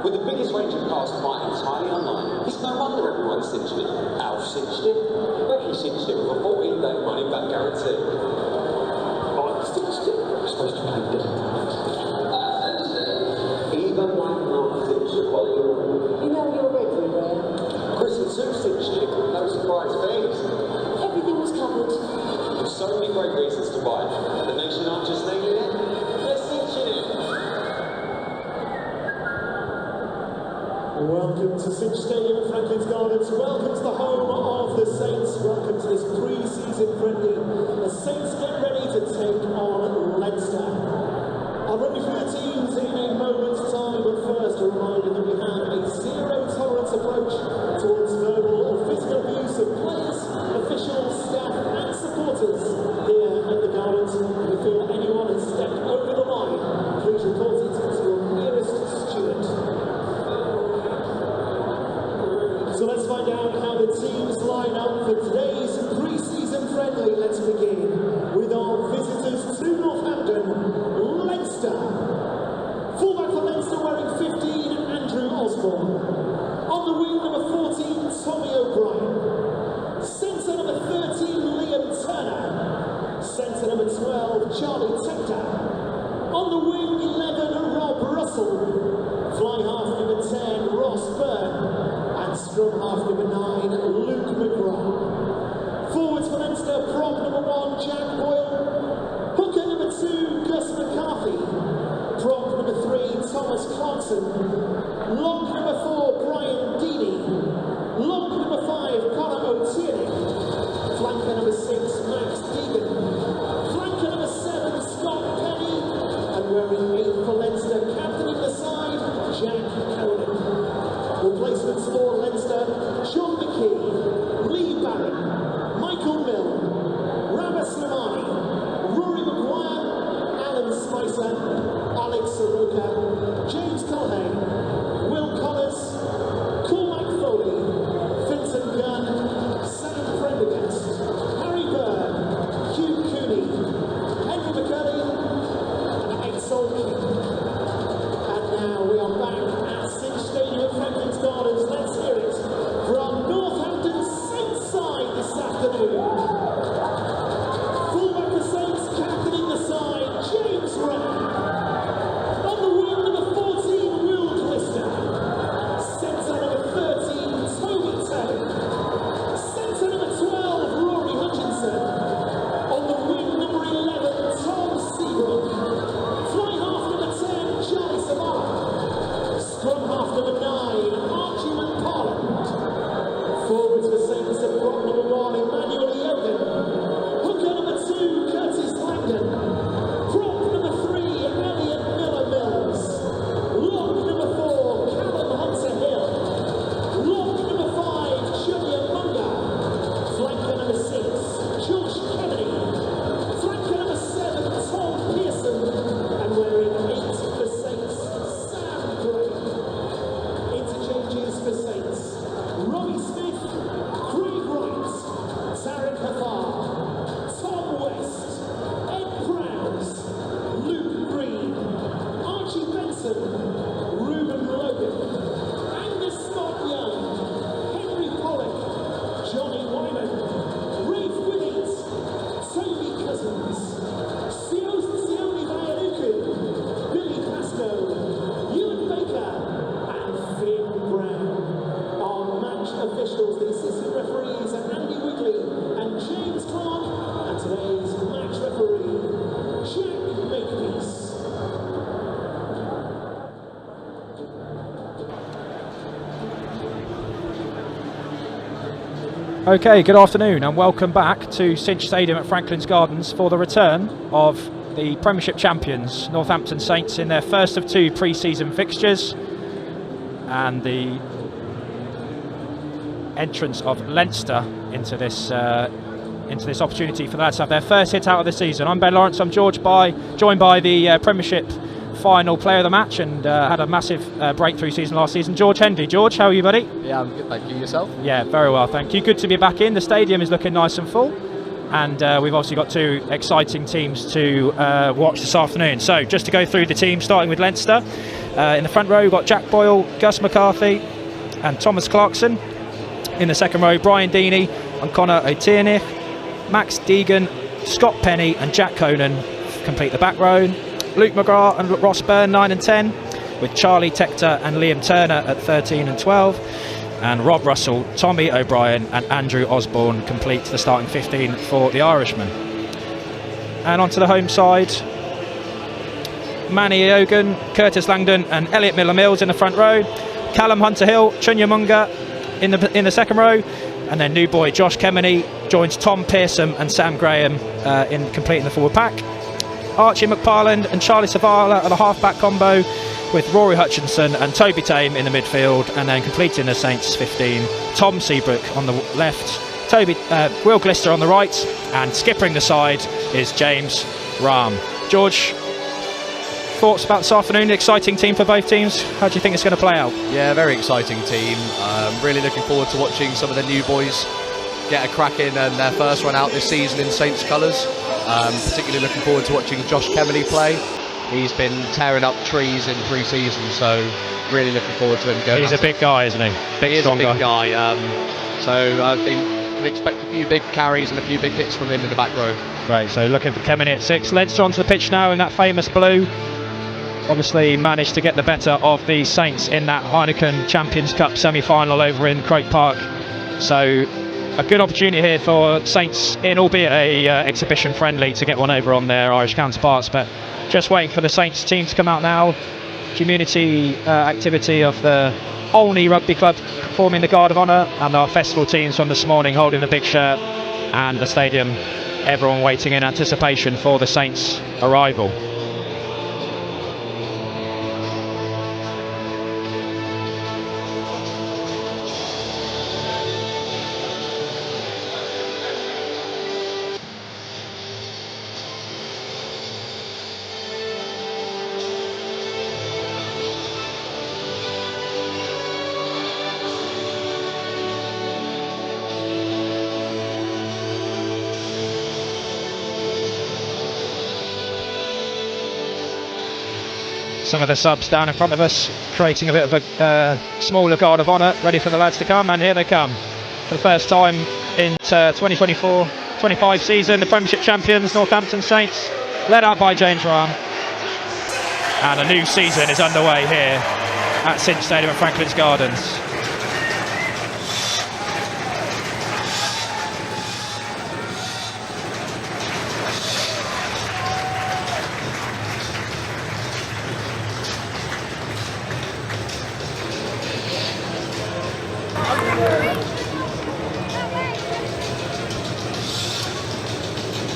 With the biggest range of cars quite entirely online, it's no wonder everyone's cinched it. Alf cinched it, Becky cinched it with a 14-day money-back guarantee. Mike cinched it. We're supposed to pay different. Even Mike Mark cinched it while You know you're everywhere. Chris and Sue cinched it. No surprise things. Everything was covered. There's so many great reasons to buy it. The nation aren't just naming it, they're cinching it. Welcome to Cinch Stadium at Franklin's Gardens. Welcome to the home of the Saints. Welcome to this pre-season friendly. The Saints get ready to take on Leinster. I'll run you through the teams in a moment's time, but first a reminder that we have a zero-tolerance approach towards verbal or physical abuse of players, officials, staff and supporters here at the Gardens. If you feel anyone has stepped over the line, please report it to your nearest steward. So let's find out how the teams line up for today's pre-season friendly. Let's begin with our visitors to Northampton, Leinster. Fullback for Leinster wearing 15, Andrew Osborne. On the wing, number 14, Tommy O'Brien. Centre number 13, Liam Turner. Centre number 12, Charlie Tector. On the wing, 11, Rob Russell. Fly half number 10, Ross Byrne. Scrum half number 9, Luke McGrath. Forwards for Leinster, prop number 1, Jack Boyle. Hooker number 2, Gus McCarthy. Prop number 3, Thomas Clarkson. Lock number 4, Brian Deeney. Lock number 5, Connor O'Tierney. Flanker number 6, Max Deegan. Flanker number 7, Scott Penny. And wearing 8 for Leinster, captaining the side, Jack Cowan. Replacements for Leinster, Sean McKee, Lee Barron, Michael Mill, Rabah Slimani, Rory Maguire, Alan Spicer, Alex Soroka, James Culhane, Will Collins, Cormac Foley, Vincent Gunn, Sam Prendergast, Harry Byrne, Hugh Cooney, Henry McCurdy, and Axel King. And now we are back at Cinch Stadium at Franklin's Gardens. Let's hear it from Northampton Saints side this afternoon. Fullback for Saints, captaining the side, James Ray. On the wing, number 14, Will Glister. Centre number 13, Toby Terry. Centre number 12, Rory Hutchinson. On the wing, number 11, Tom Seabrook. Fly half number 10, Charlie Savara. Scrum half number 9, Archie McParland. Forwards for Saints at prop number 1, Emmanuel Yogan. Hooker number 2, Curtis Langdon. Prop number 3, Elliot Miller-Mills. Lock number 4, Callum Hunter-Hill. Lock number 5, Julia Munga. Flanker number 6, Josh Kennedy. Flanker number 7, Tom Pearson. And wearing 8 for Saints, Sam Gray. Interchanges for Saints, Robbie Smith, Craig Wright, Tarek Hafar, Tom West, Ed Prowse, Luke Green, Archie Benson, Ruben Logan, Angus Scott Young, Henry Pollock, Johnny Wyman, Rafe Willett, Toby Cousins, Sione Vayanuku, Billy Pascoe, Ewan Baker, and Finn Brown. Our match officials, the assistant referees are Andy Wigley and James Clark, and today's match referee, Jack Makepeace. Okay, good afternoon and welcome back to Cinch Stadium at Franklin's Gardens for the return of the Premiership champions, Northampton Saints, in their first of 2 pre-season fixtures, and the entrance of Leinster into this opportunity for the lads to have their first hit out of the season. I'm Ben Lawrence. I'm joined by the Premiership final player of the match and had a massive breakthrough season last season, George Hendry. George, how are you, buddy? Yeah, I'm good, thank you. Yourself? Yeah, very well, thank you. Good to be back in. The stadium is looking nice and full, and we've obviously got 2 exciting teams to watch this afternoon. So just to go through the team, starting with Leinster. In the front row, we've got Jack Boyle, Gus McCarthy and Thomas Clarkson. In the second row, Brian Deeney and Connor O'Tierney. Max Deegan, Scott Penny and Jack Conan complete the back row. Luke McGrath and Ross Byrne 9 and 10, with Charlie Tector and Liam Turner at 13 and 12. And Rob Russell, Tommy O'Brien and Andrew Osborne complete the starting 15 for the Irishmen. And onto the home side, Manny Eogan, Curtis Langdon and Elliot Miller-Mills in the front row. Callum Hunter-Hill, Chunya Munga in the second row. And then new boy Josh Kemeny joins Tom Pearson and Sam Graham in completing the forward pack. Archie McParland and Charlie Savala at a half-back combo, with Rory Hutchinson and Toby Tame in the midfield, and then completing the Saints 15, Tom Seabrook on the left, Will Glister on the right, and skippering the side is James Rahm. George, thoughts about this afternoon? Exciting team for both teams. How do you think it's going to play out? Yeah, very exciting team. Really looking forward to watching some of the new boys get a crack in and their first one out this season in Saints colours. Particularly looking forward to watching Josh Kemeny play. He's been tearing up trees in pre-season, so really looking forward to him going. He's a big guy, isn't he? He is a big guy. So I think we can expect a few big carries and a few big hits from him in the back row. Right, so looking for Kemeny at 6. Leinster onto the pitch now in that famous blue. Obviously managed to get the better of the Saints in that Heineken Champions Cup semi-final over in Croke Park. So a good opportunity here for Saints, in albeit a exhibition friendly, to get one over on their Irish counterparts. But just waiting for the Saints team to come out now. Community activity of the Olney Rugby Club performing the Guard of Honour, and our festival teams from this morning holding the big shirt, and the stadium, everyone waiting in anticipation for the Saints' arrival. Some of the subs down in front of us, creating a bit of a smaller Guard of Honour, ready for the lads to come, and here they come. For the first time in 2024-25 season, the Premiership champions, Northampton Saints, led out by James Rahm. And a new season is underway here at Cinch Stadium at Franklin's Gardens.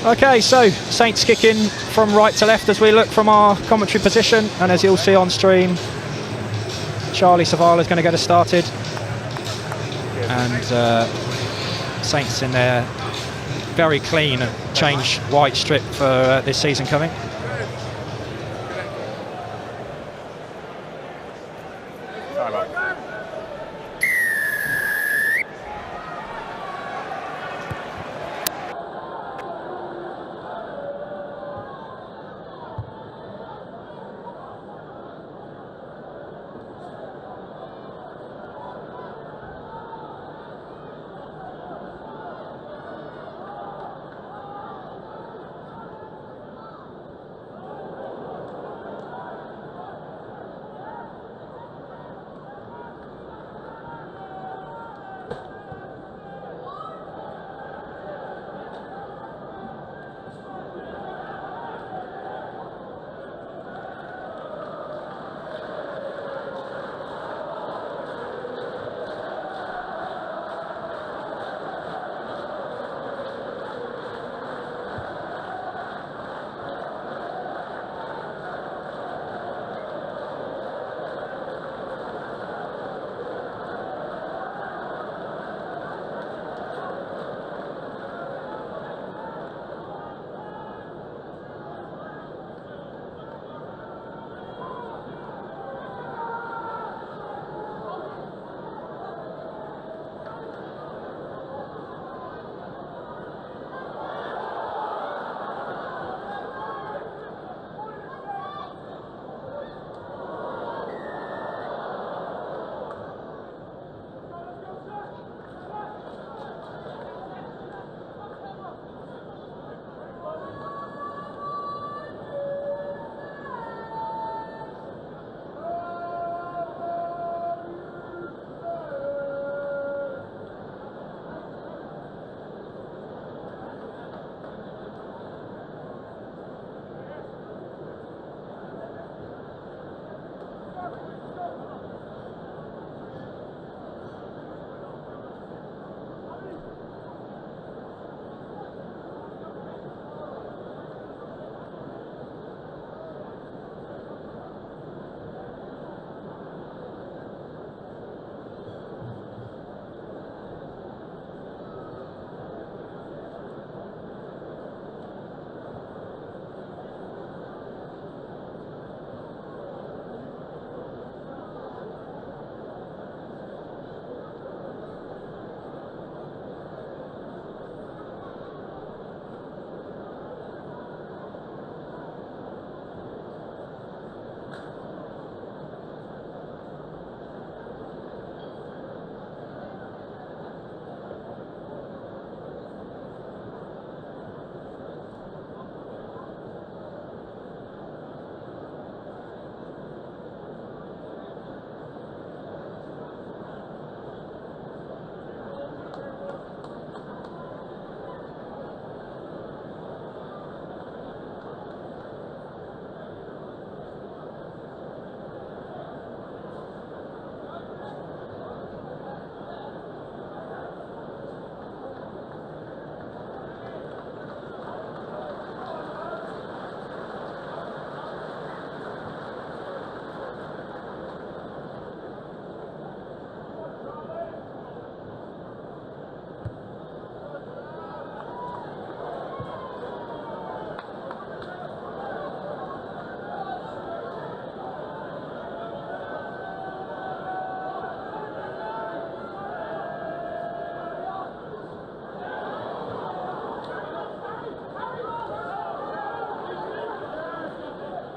Okay, so Saints kick in from right to left as we look from our commentary position, and as you'll see on stream, Charlie Savala is going to get us started, and Saints in their very clean change white strip for this season coming.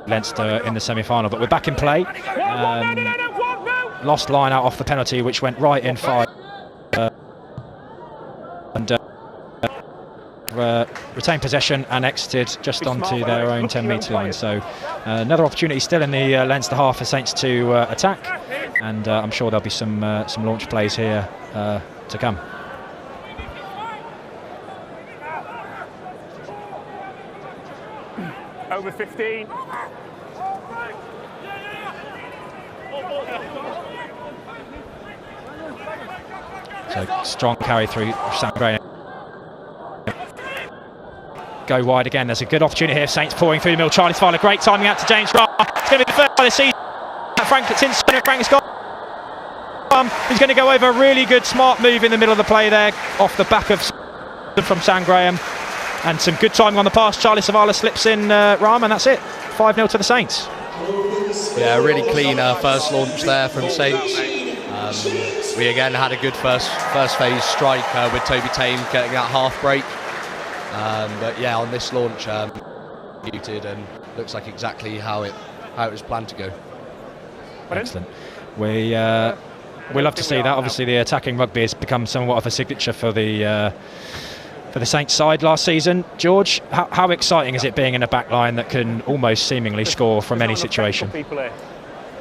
Leinster in the semi-final, but we're back in play. Lost line out off the penalty, which went right in 5. Retained possession and exited just onto their own 10-metre line. So another opportunity still in the Leinster half for Saints to attack, and I'm sure there'll be some launch plays here to come. Over 15. So strong carry through Sam Graham. Go wide again. There's a good opportunity here. Saints pouring through the middle. Charlie Fowler, great timing out to James Ross. It's going to be the first of the season. It's in center. Frank's got. He's going to go over a really good, smart move in the middle of the play there, off the back of from Sam Graham, and some good timing on the pass. Charlie Savala slips in Ram, and that's it. 5-0 to the Saints. Yeah, really clean first launch there from Saints. We again had a good first phase strike with Toby Tame getting that half break. But yeah, on this launch, muted, and looks like exactly how it was planned to go. Excellent. We love to see that. Obviously, the attacking rugby has become somewhat of a signature for the Saints side last season. George, how exciting is it being in a back line that can almost seemingly score from any situation?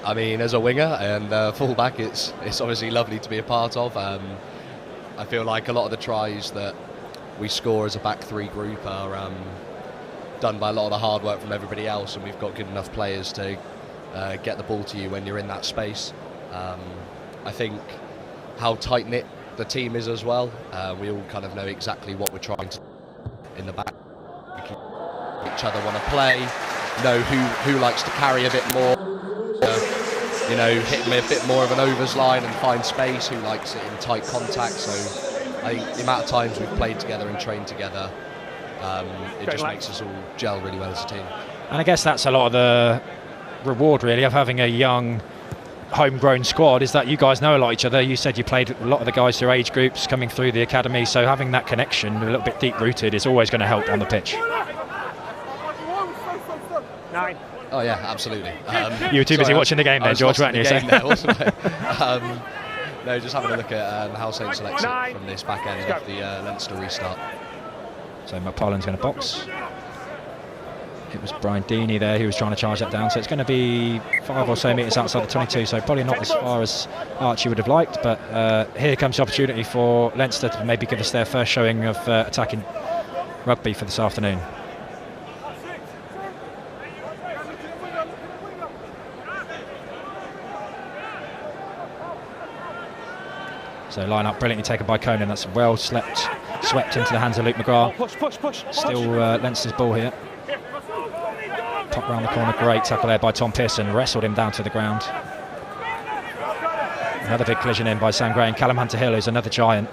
I mean, as a winger and fullback, it's obviously lovely to be a part of. I feel like a lot of the tries that we score as a back three group are done by a lot of the hard work from everybody else, and we've got good enough players to get the ball to you when you're in that space. I think how tight-knit the team is as well. We all kind of know exactly what we're trying to do in the back. Each other want to play, know who likes to carry a bit more, hit me a bit more of an overs line and find space, who likes it in tight contact. So I think the amount of times we've played together and trained together, it just makes us all gel really well as a team. And I guess that's a lot of the reward, really, of having a young homegrown squad, is that you guys know a lot of each other. You said you played a lot of the guys through age groups coming through the academy, so having that connection a little bit deep rooted is always going to help on the pitch. 9. Oh yeah, absolutely. You were too busy watching the game there, George, weren't you? No, just having a look at how Saints select it from this back end of the Leinster restart. So McParland's going to box. It was Brian Deeney there who was trying to charge that down, so it's going to be 5 or so metres outside the 22, so probably not as far as Archie would have liked, but here comes the opportunity for Leinster to maybe give us their first showing of attacking rugby for this afternoon. So line up brilliantly taken by Conan. That's well swept into the hands of Luke McGrath. Still Leinster's ball here. Pop round the corner, great tackle there by Tom Pearson, wrestled him down to the ground. Another big collision in by Sam Gray, and Callum Hunter-Hill, who's another giant.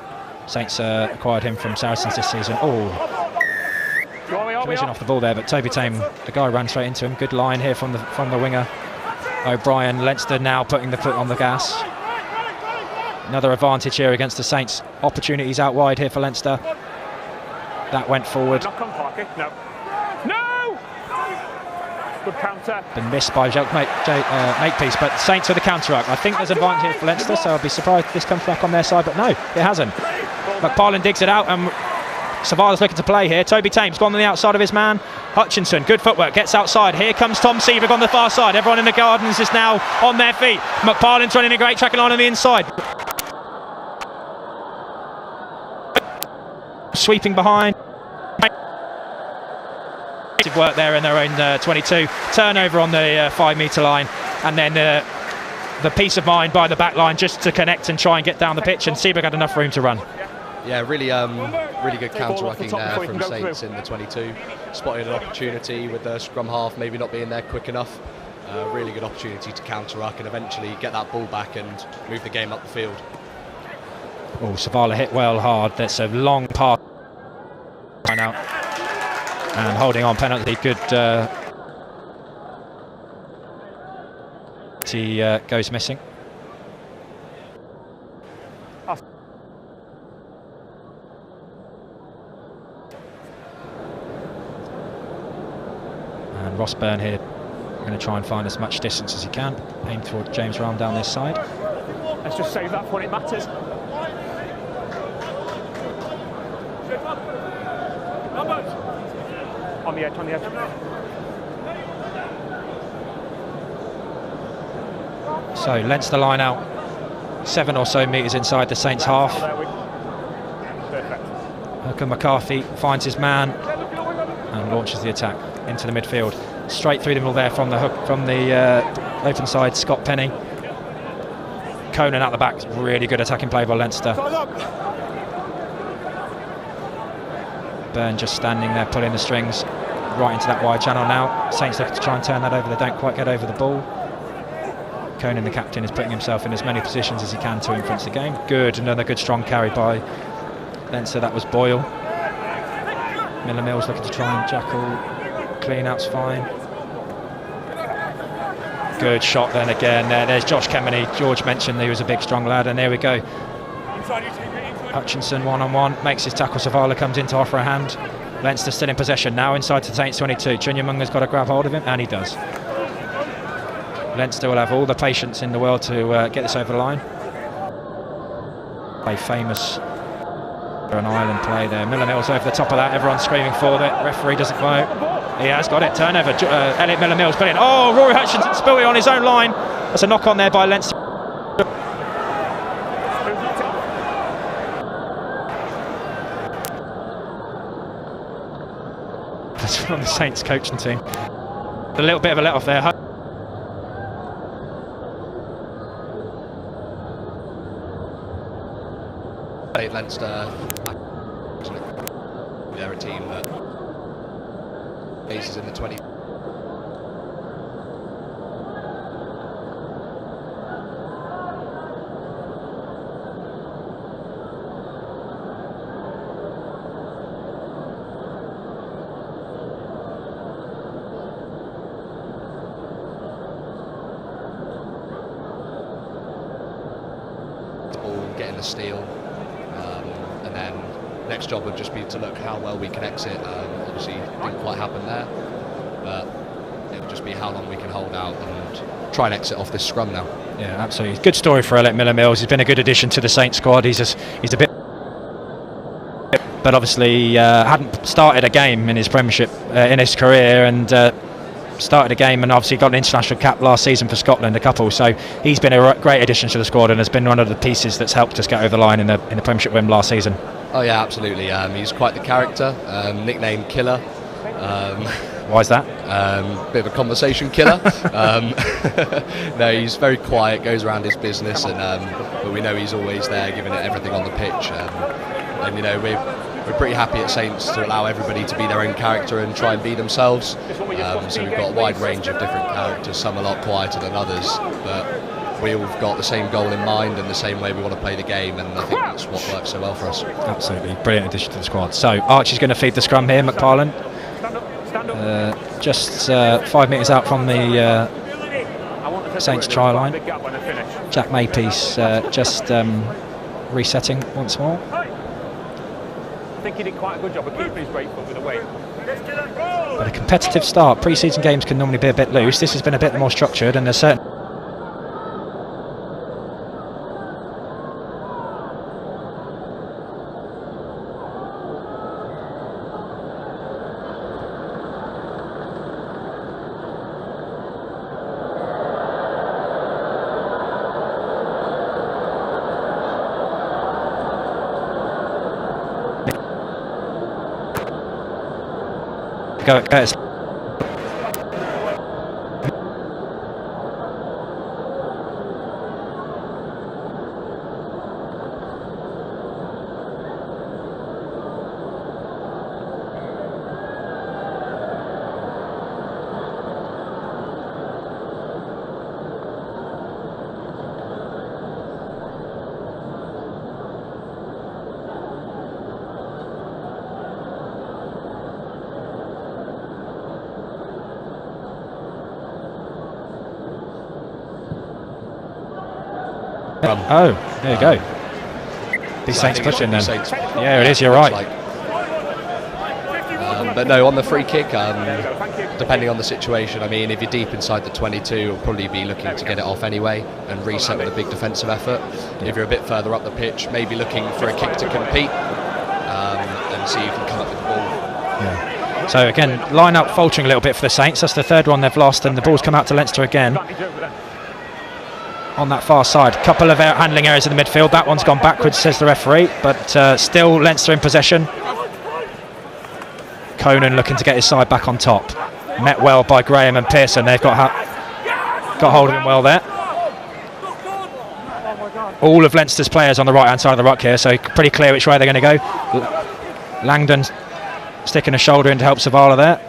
Saints acquired him from Saracens this season. Collision off the ball there, but Toby Tame, the guy ran straight into him. Good line here from the winger. O'Brien. Leinster now putting the foot on the gas. Another advantage here against the Saints. Opportunities out wide here for Leinster. That went forward. Good counter. Been missed by Makepeace, but Saints with the counter-up. I think there's an advantage here for Leinster, so I'll be surprised if this comes back on their side, but no, it hasn't. McParland digs it out, and Savala's looking to play here. Toby Tame's gone on the outside of his man. Hutchinson, good footwork, gets outside. Here comes Tom Seavig on the far side. Everyone in the Gardens is now on their feet. McParland's running a great tracking line on the inside. Sweeping behind. Work there in their own 22. Turnover on the 5 metre line, and then the peace of mind by the back line just to connect and try and get down the pitch, and Seabrook had enough room to run. Yeah, really good counter-rucking there from Saints in the 22. Spotted an opportunity with the scrum half maybe not being there quick enough. Really good opportunity to counter-ruck and eventually get that ball back and move the game up the field. Oh, Savala hit well hard. That's a long pass out. And holding on penalty, good. He goes missing. And Ross Byrne here going to try and find as much distance as he can. Aim toward James Rahm down this side. Let's just save that for when it matters. On the edge, on the edge. So Leinster line out 7 or so metres inside the Saints half. Perfect. Hooker McCarthy finds his man and launches the attack into the midfield. Straight through the middle there from the hook, from the open side, Scott Penny. Conan at the back, really good attacking play by Leinster. Byrne just standing there pulling the strings right into that wide channel now. Saints looking to try and turn that over, they don't quite get over the ball. Conan, the captain, is putting himself in as many positions as he can to influence the game. Good, another good strong carry by Leinster, that was Boyle. Miller Mills looking to try and jackal, clean out's fine. Good shot then again, there's Josh Kemeny. George mentioned he was a big strong lad, and there we go. Hutchinson one-on-one, makes his tackle, Savala comes in to offer a hand. Leinster still in possession now, inside to Saints 22. Chunyamunga's got to grab hold of him, and he does. Leinster will have all the patience in the world to get this over the line. A famous an Ireland play there. Miller Mills over the top of that, everyone's screaming for it. Referee doesn't vote. He has got it, turnover. Elliot Miller Mills put in. Oh, Rory Hutchinson spilled it on his own line. That's a knock on there by Leinster. That's from the Saints coaching team. A little bit of a let off there. Leinster, they're a team that faces in the 20. Getting the steal. And then next job would just be to look how well we can exit. Obviously didn't quite happen there, but it would just be how long we can hold out and try and exit off this scrum now. Yeah, absolutely. Good story for Elliot Miller Mills. He's been a good addition to the Saints squad. He's a bit, but obviously hadn't started a game in his Premiership in his career, and started a game and obviously got an international cap last season for Scotland, a couple. So he's been a great addition to the squad and has been one of the pieces that's helped us get over the line in the Premiership win last season. Oh yeah, absolutely. He's quite the character. Nickname Killer. Why is that? Bit of a conversation killer. No, he's very quiet, goes around his business, and but we know he's always there, giving it everything on the pitch. And you know, we're pretty happy at Saints to allow everybody to be their own character and try and be themselves. So we've got a wide range of different characters, some a lot quieter than others, but we all got the same goal in mind and the same way we want to play the game, and I think that's what works so well for us. Absolutely, brilliant addition to the squad. So Archie's going to feed the scrum here, McParland. Just 5 metres out from the Saints try line. Jack Maypiece just resetting once more. I think he did quite a good job of keeping his great foot with the weight. But a competitive start. Pre-season games can normally be a bit loose. This has been a bit more structured, and there's certain. Go. Oh, there you go. These Saints pushing then. Yeah, it is, you're right. But no, on the free kick, don't depending on the situation. I mean, if you're deep inside the 22, you'll probably be looking to get it off anyway and reset with a big defensive effort. If you're a bit further up the pitch, maybe looking for a kick to compete and see who can come up with the ball. Yeah. So again, line up faltering a little bit for the Saints. That's the third one they've lost, and the ball's come out to Leinster again on that far side. Couple of handling errors in the midfield. That one's gone backwards, says the referee, but still Leinster in possession. Conan looking to get his side back on top. Met well by Graham and Pearson. They've got hold of him well there. All of Leinster's players on the right hand side of the ruck here, so pretty clear which way they're going to go. Langdon sticking a shoulder in to help Zavala there.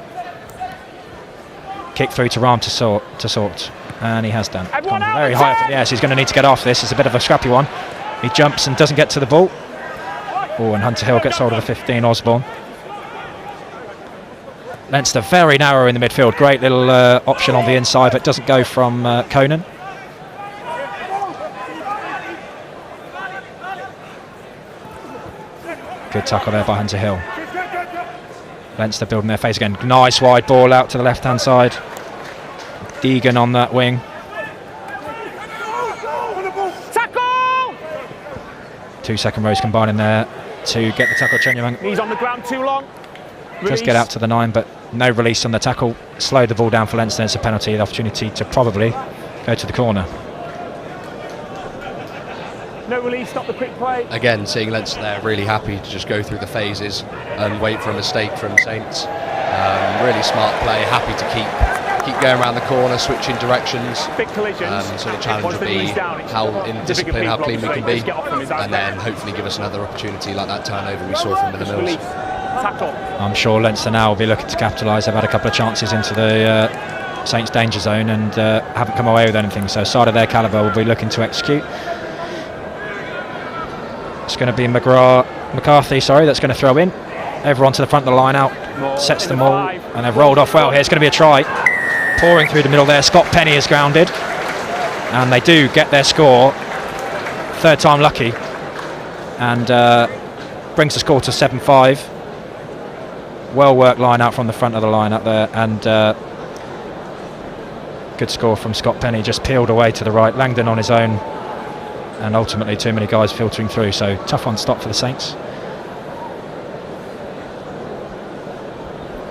Kick through to Rahm to sort, and he has done. Gone very high up in the air, so he's going to need to get off this. It's a bit of a scrappy one. He jumps and doesn't get to the ball. Oh, and Hunter Hill gets hold of the 15, Osborne. Leinster very narrow in the midfield. Great little option on the inside, but doesn't go from Conan. Good tackle there by Hunter Hill. Leinster building their face again. Nice wide ball out to the left-hand side. Deegan on that wing. Tackle! 2 second rows combining there to get the tackle. Chenyamang He's on the ground too long. does get out to the 9, but no release on the tackle. Slowed the ball down for Leinster. It's a penalty. The opportunity to probably go to the corner. No release, stop the quick play. Again, seeing Leinster there, really happy to just go through the phases and wait for a mistake from Saints. Really smart play, happy to keep going around the corner, switching directions. Big collisions. So the challenge will be how in discipline, how clean we can be, and then hopefully give us another opportunity like that turnover we saw from the Mills. Tackle. I'm sure Leinster now will be looking to capitalise. They've had a couple of chances into the Saints danger zone and haven't come away with anything, so side of their calibre will be looking to execute. It's going to be McCarthy, that's going to throw in. Everyone to the front of the line out, sets them all, and they've rolled off well here. It's going to be a try. Pouring through the middle there, Scott Penny is grounded, and they do get their score. Third time lucky, and brings the score to 7-5. Well worked line out from the front of the line up there, and good score from Scott Penny, just peeled away to the right. Langdon on his own, and ultimately too many guys filtering through, so tough one stop for the Saints.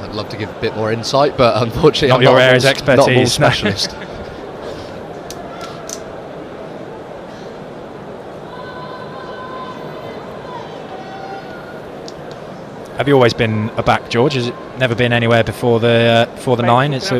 I'd love to give a bit more insight, but unfortunately not I'm your not area's a expertise. ball specialist. Have you always been a back, George? Has it never been anywhere before the 9? It's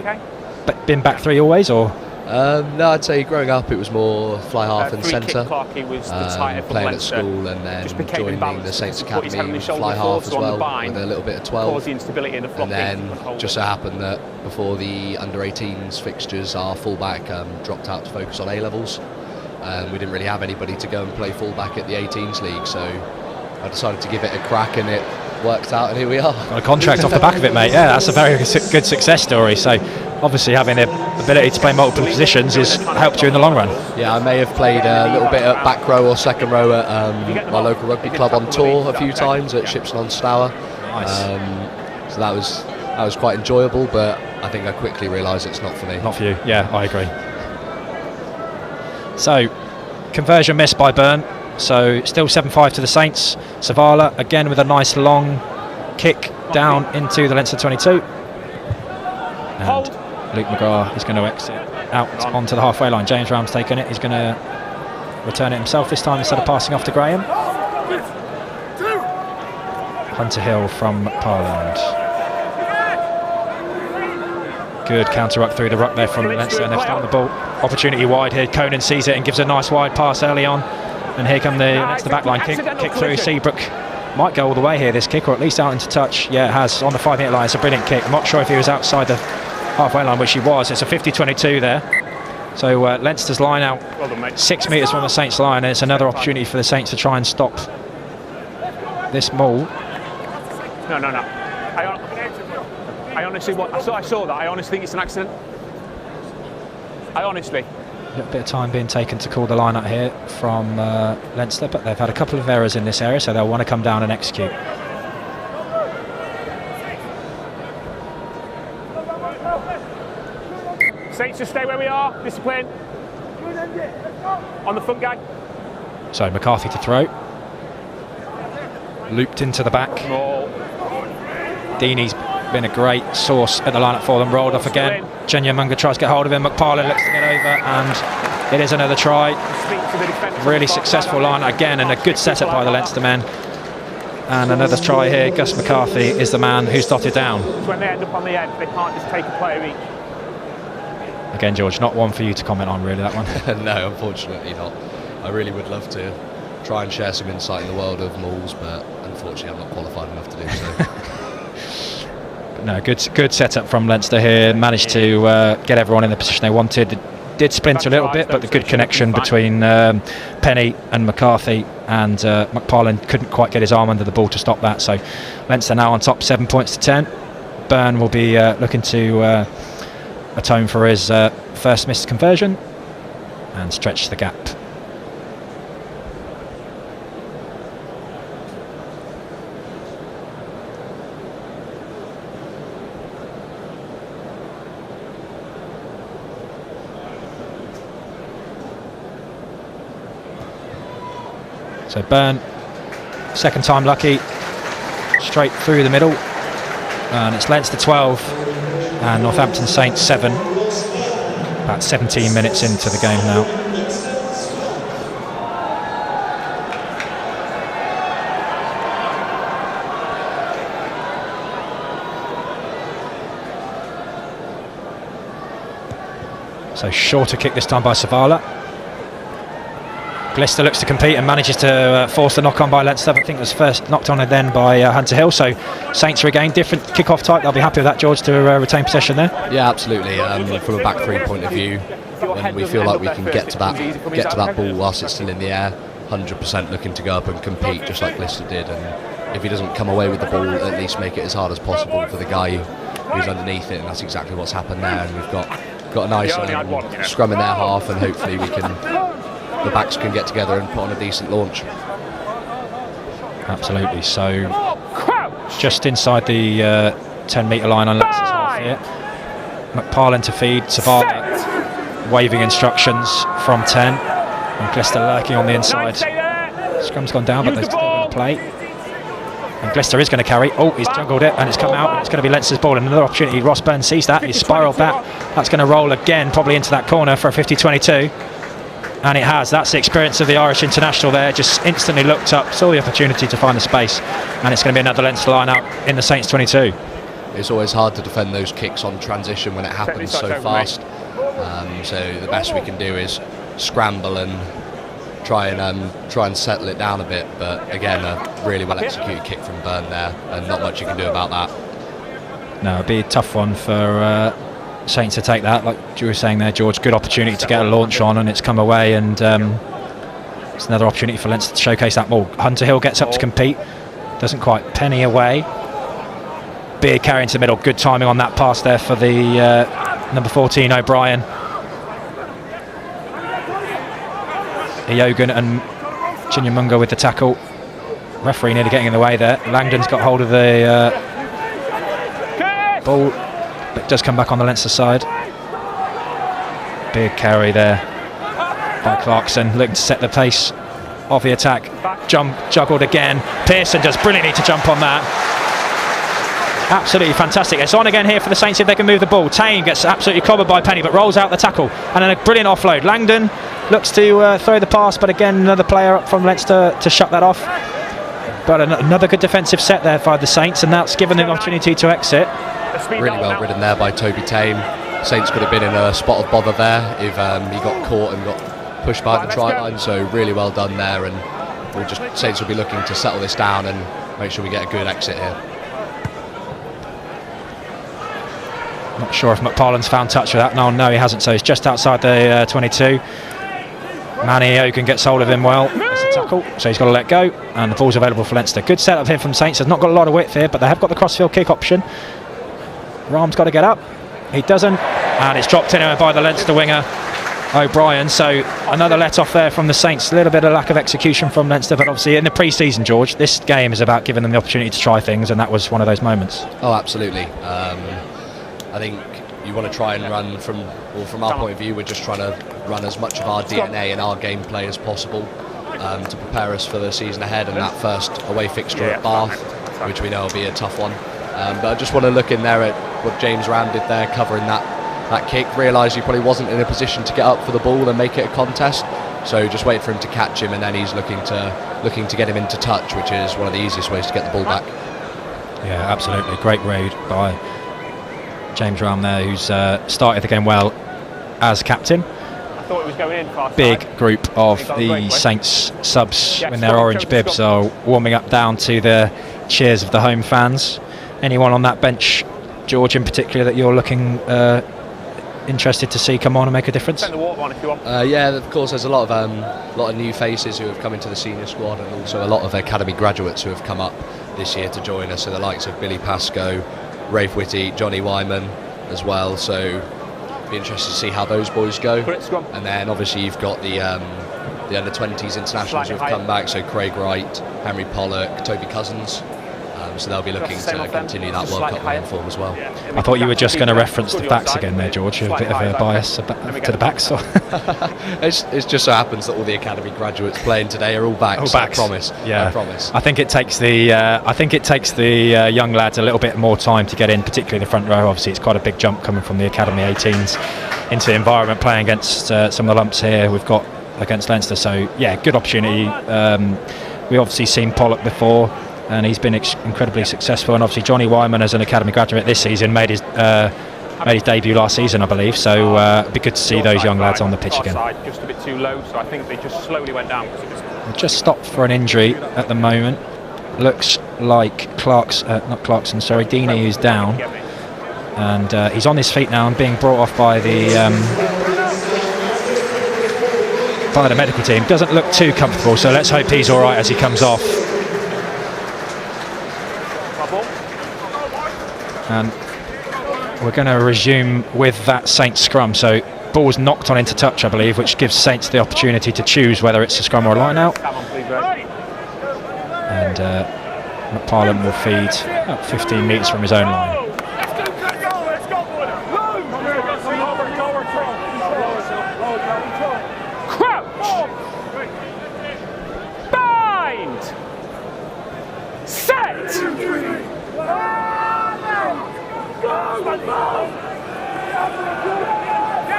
been back 3 always, or? No, I'd say growing up it was more fly half and centre. Playing at school and then joining the Saints Academy fly half as well, with a little bit of 12. And then just so happened that before the under-18s fixtures, our fullback dropped out to focus on A-levels. We didn't really have anybody to go and play fullback at the 18s league, so I decided to give it a crack, and it worked out, and here we are. Got a contract off the back of it, mate. Yeah, that's a very good success story. So obviously having the ability to play multiple positions has helped you in the long run. Yeah, I may have played a little bit at back row or second row at my local rugby club on tour a few times at Shipson on Stour. Nice. So that was quite enjoyable, but I think I quickly realised it's not for me. Not for you. Yeah, I agree. So conversion missed by Byrne. So still 7-5 to the Saints. Zavala again with a nice long kick down into the Leinster 22. And Luke McGrath is going to exit out onto the halfway line. James Ram's taken it. He's going to return it himself this time instead of passing off to Graham. Hunter Hill from Parliament. Good counter ruck through the ruck there from Leinster, and they've stolen the ball. Opportunity wide here. Conan sees it and gives a nice wide pass early on. And here come the backline kick through. Seabrook might go all the way here, this kick, or at least out into touch. Yeah, it has, on the 5-metre line. It's a brilliant kick. I'm not sure if he was outside the halfway line, which he was. It's a 50-22 there. So Leinster's line out 6 metres from the Saints line, and it's another opportunity for the Saints to try and stop this maul. No. I honestly, I saw that. I honestly think it's an accident. A little bit of time being taken to call the line up here from Leinster, but they've had a couple of errors in this area, so they'll want to come down and execute. just stay where we are. Discipline. On the front guy. So McCarthy to throw. Looped into the back. Deeney's been a great source at the lineup for them. Rolled off again. Munga tries to get hold of him. McParlin looks to get over, and it is another try. Really successful line again, and a good setup by the Leinster men. And another try here. Gus McCarthy is the man who's dotted down. When they end up on the end, they can't just take a player each. Again, George, not one for you to comment on, really, that one. No, unfortunately not. I really would love to try and share some insight in the world of mauls, but unfortunately I'm not qualified enough to do so. No, good setup from Leinster here. Managed to get everyone in the position they wanted. Did splinter a little bit, but the good connection between Penny and McCarthy, and McParlin couldn't quite get his arm under the ball to stop that. So Leinster now on top, 7 points to 10. Byrne will be looking to atone for his first missed conversion and stretch the gap. So Byrne, second time lucky, straight through the middle, and it's Leinster 12 and Northampton Saints 7. About 17 minutes into the game now. So shorter kick this time by Savala. Glister looks to compete and manages to force the knock-on by Leinster. I think it was first knocked on then by Hunter Hill. So Saints regain, different kick-off type. They'll be happy with that, George, to retain possession there. Yeah, absolutely. From a back three point of view, when we feel like we can get to that ball whilst it's still in the air, 100% looking to go up and compete, just like Glister did. And if he doesn't come away with the ball, at least make it as hard as possible for the guy who's underneath it. And that's exactly what's happened there. And we've got a nice scrum in their half, and hopefully the backs can get together and put on a decent launch. Absolutely. So just inside the 10-metre line on Leinster's half here. McParlin to feed. Savala waving instructions from 10. And Glister lurking on the inside. Scrum's gone down, but they're still going to play. And Glister is going to carry. Oh, he's juggled it, and it's come out. And it's going to be Leinster's ball. And another opportunity. Ross Byrne sees that. He's spiralled that. That's going to roll again, probably into that corner for a 50-22. And it has. That's the experience of the Irish international there. Just instantly looked up, saw the opportunity to find the space, and it's going to be another Leinster line out in the Saints 22. It's always hard to defend those kicks on transition when it happens so fast. So the best we can do is scramble and try and settle it down a bit. But again, a really well executed kick from Byrne there, and not much you can do about that. No, it'd be a tough one for Saints to take that, like you were saying there, George. Good opportunity to get a launch on, and it's come away, and it's another opportunity for Leinster to showcase that more. Hunter Hill gets up to compete, doesn't quite penny away. Big carry into the middle, good timing on that pass there for the number 14 O'Brien. Eogan and Munga with the tackle. Referee nearly getting in the way there. Langdon's got hold of the ball, but it does come back on the Leinster side. Big carry there by Clarkson, looking to set the pace of the attack. Juggled again. Pearson does brilliantly to jump on that. Absolutely fantastic. It's on again here for the Saints if they can move the ball. Tame gets absolutely clobbered by Penny, but rolls out the tackle. And then a brilliant offload. Langdon looks to throw the pass, but again another player up from Leinster to shut that off. But another good defensive set there by the Saints, and that's given them the opportunity to exit. Really well ridden there by Toby Tame. Saints could have been in a spot of bother there if he got caught and got pushed behind the try line, so really well done there, and Saints will be looking to settle this down and make sure we get a good exit here. Not sure if McParlin's found touch with that. No, he hasn't, so he's just outside the 22. Manny Ogan gets hold of him well. It's a tackle, so he's got to let go, and the ball's available for Leinster. Good setup here from Saints. They've not got a lot of width here, but they have got the crossfield kick option. Rahm's got to get up. He doesn't, and it's dropped in by the Leinster winger O'Brien. So another let off there from the Saints. A little bit of lack of execution from Leinster, but obviously in the pre-season, George, this game is about giving them the opportunity to try things, and that was one of those moments. Oh, absolutely. I think you want to try and run from our point of view, we're just trying to run as much of our DNA and our gameplay as possible to prepare us for the season ahead and that first away fixture at Bath, which we know will be a tough one. But I just want to look in there at what James Ram did there, covering that kick. Realised he probably wasn't in a position to get up for the ball and make it a contest, so just wait for him to catch him, and then he's looking to get him into touch, which is one of the easiest ways to get the ball back. Yeah, absolutely. Great read by James Ram there, who's started the game well as captain. I thought it was going in fast. Big group of the Saints subs in their orange bibs are warming up down to the cheers of the home fans. Anyone on that bench, George in particular, that you're looking interested to see come on and make a difference? Send the water on if you want. Yeah, of course. There's a lot of new faces who have come into the senior squad, and also a lot of academy graduates who have come up this year to join us. So the likes of Billy Pascoe, Rafe Whitty, Johnny Wyman as well. So be interested to see how those boys go. And then obviously you've got the under-20s internationals who have come back. So Craig Wright, Henry Pollock, Toby Cousins. So they'll be looking to continue that World Cup run form as well. I thought you were just going to reference the backs again there, George. A bit of a bias to the backs. It just so happens that all the academy graduates playing today are all backs. I promise. Yeah, I promise. I think it takes the young lads a little bit more time to get in, particularly the front row. Obviously, it's quite a big jump coming from the academy 18s into the environment, playing against some of the lumps here we've got against Leinster. So yeah, good opportunity. We obviously seen Pollock before, and he's been incredibly successful. And obviously Johnny Wyman, as an academy graduate this season, made his debut last season, I believe. So it'd be good to see those young lads on the pitch again. Just a bit too low, so I think they just slowly went down. Just stopped for an injury at the moment. Looks like Deeney, who's down, and he's on his feet now and being brought off by the medical team. Doesn't look too comfortable, so let's hope he's all right as he comes off. And we're going to resume with that Saints scrum. So ball's knocked on into touch, I believe, which gives Saints the opportunity to choose whether it's a scrum or a line out. And McParland will feed about 15 metres from his own line. Crouch! Bind! Set!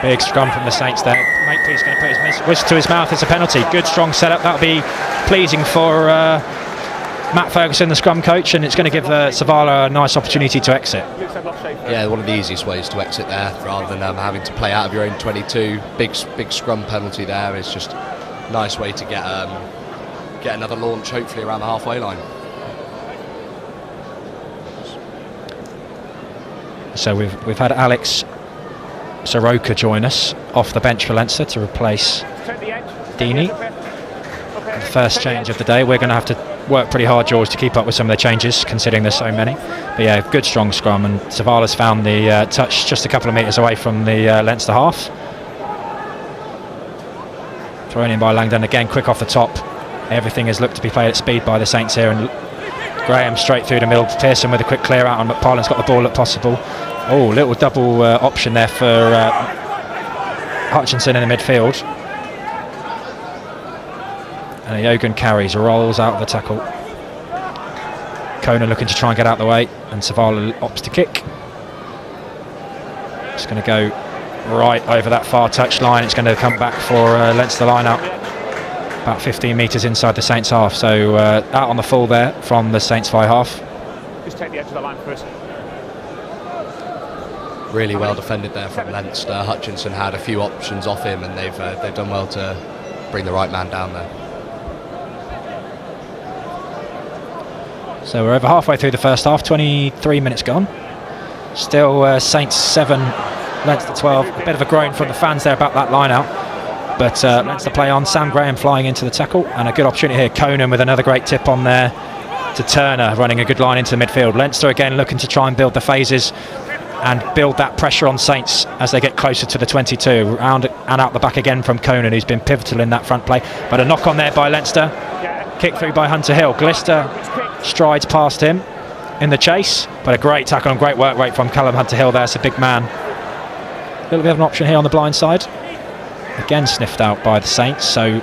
Big scrum from the Saints there. Makepeace going to put his whistle to his mouth. It's a penalty. Good strong setup. That'll be pleasing for Matt Ferguson, the scrum coach, and it's going to give Zavala a nice opportunity to exit. Yeah, one of the easiest ways to exit there, rather than having to play out of your own 22. Big scrum penalty there. It's just a nice way to get another launch, hopefully around the halfway line. So we've had Alex Soroka join us off the bench for Leinster to replace Deeney. The first change of the day. We're going to have to work pretty hard, George, to keep up with some of the changes, considering there's so many. But yeah, good strong scrum, and Zavala's found the touch just a couple of metres away from the Leinster half. Thrown in by Langdon again, quick off the top. Everything has looked to be played at speed by the Saints here, and Graham straight through the middle. Pearson with a quick clear out, and McParland's got the ball at possible. Oh, little double option there for Hutchinson in the midfield. And Yogan carries, rolls out of the tackle. Kona looking to try and get out of the way, and Zavala opts to kick. It's going to go right over that far touch line. It's going to come back for Leinster line out. About 15 metres inside the Saints half, so out on the full there from the Saints by half. Just take the edge of the line first. Really well defended there from Leinster. Hutchinson had a few options off him, and they've done well to bring the right man down there. So we're over halfway through the first half, 23 minutes gone. Still Saints 7, Leinster 12. A bit of a groan from the fans there about that line out. But Leinster play on. Sam Graham flying into the tackle, and a good opportunity here. Conan with another great tip on there to Turner, running a good line into the midfield. Leinster again looking to try and build the phases and build that pressure on Saints as they get closer to the 22. Round and out the back again from Conan, who's been pivotal in that front play. But a knock on there by Leinster. Kick through by Hunter Hill. Glister strides past him in the chase, but a great tackle and great work rate from Callum Hunter Hill there. It's a big man little bit of an option here on the blind side. Again sniffed out by the Saints, so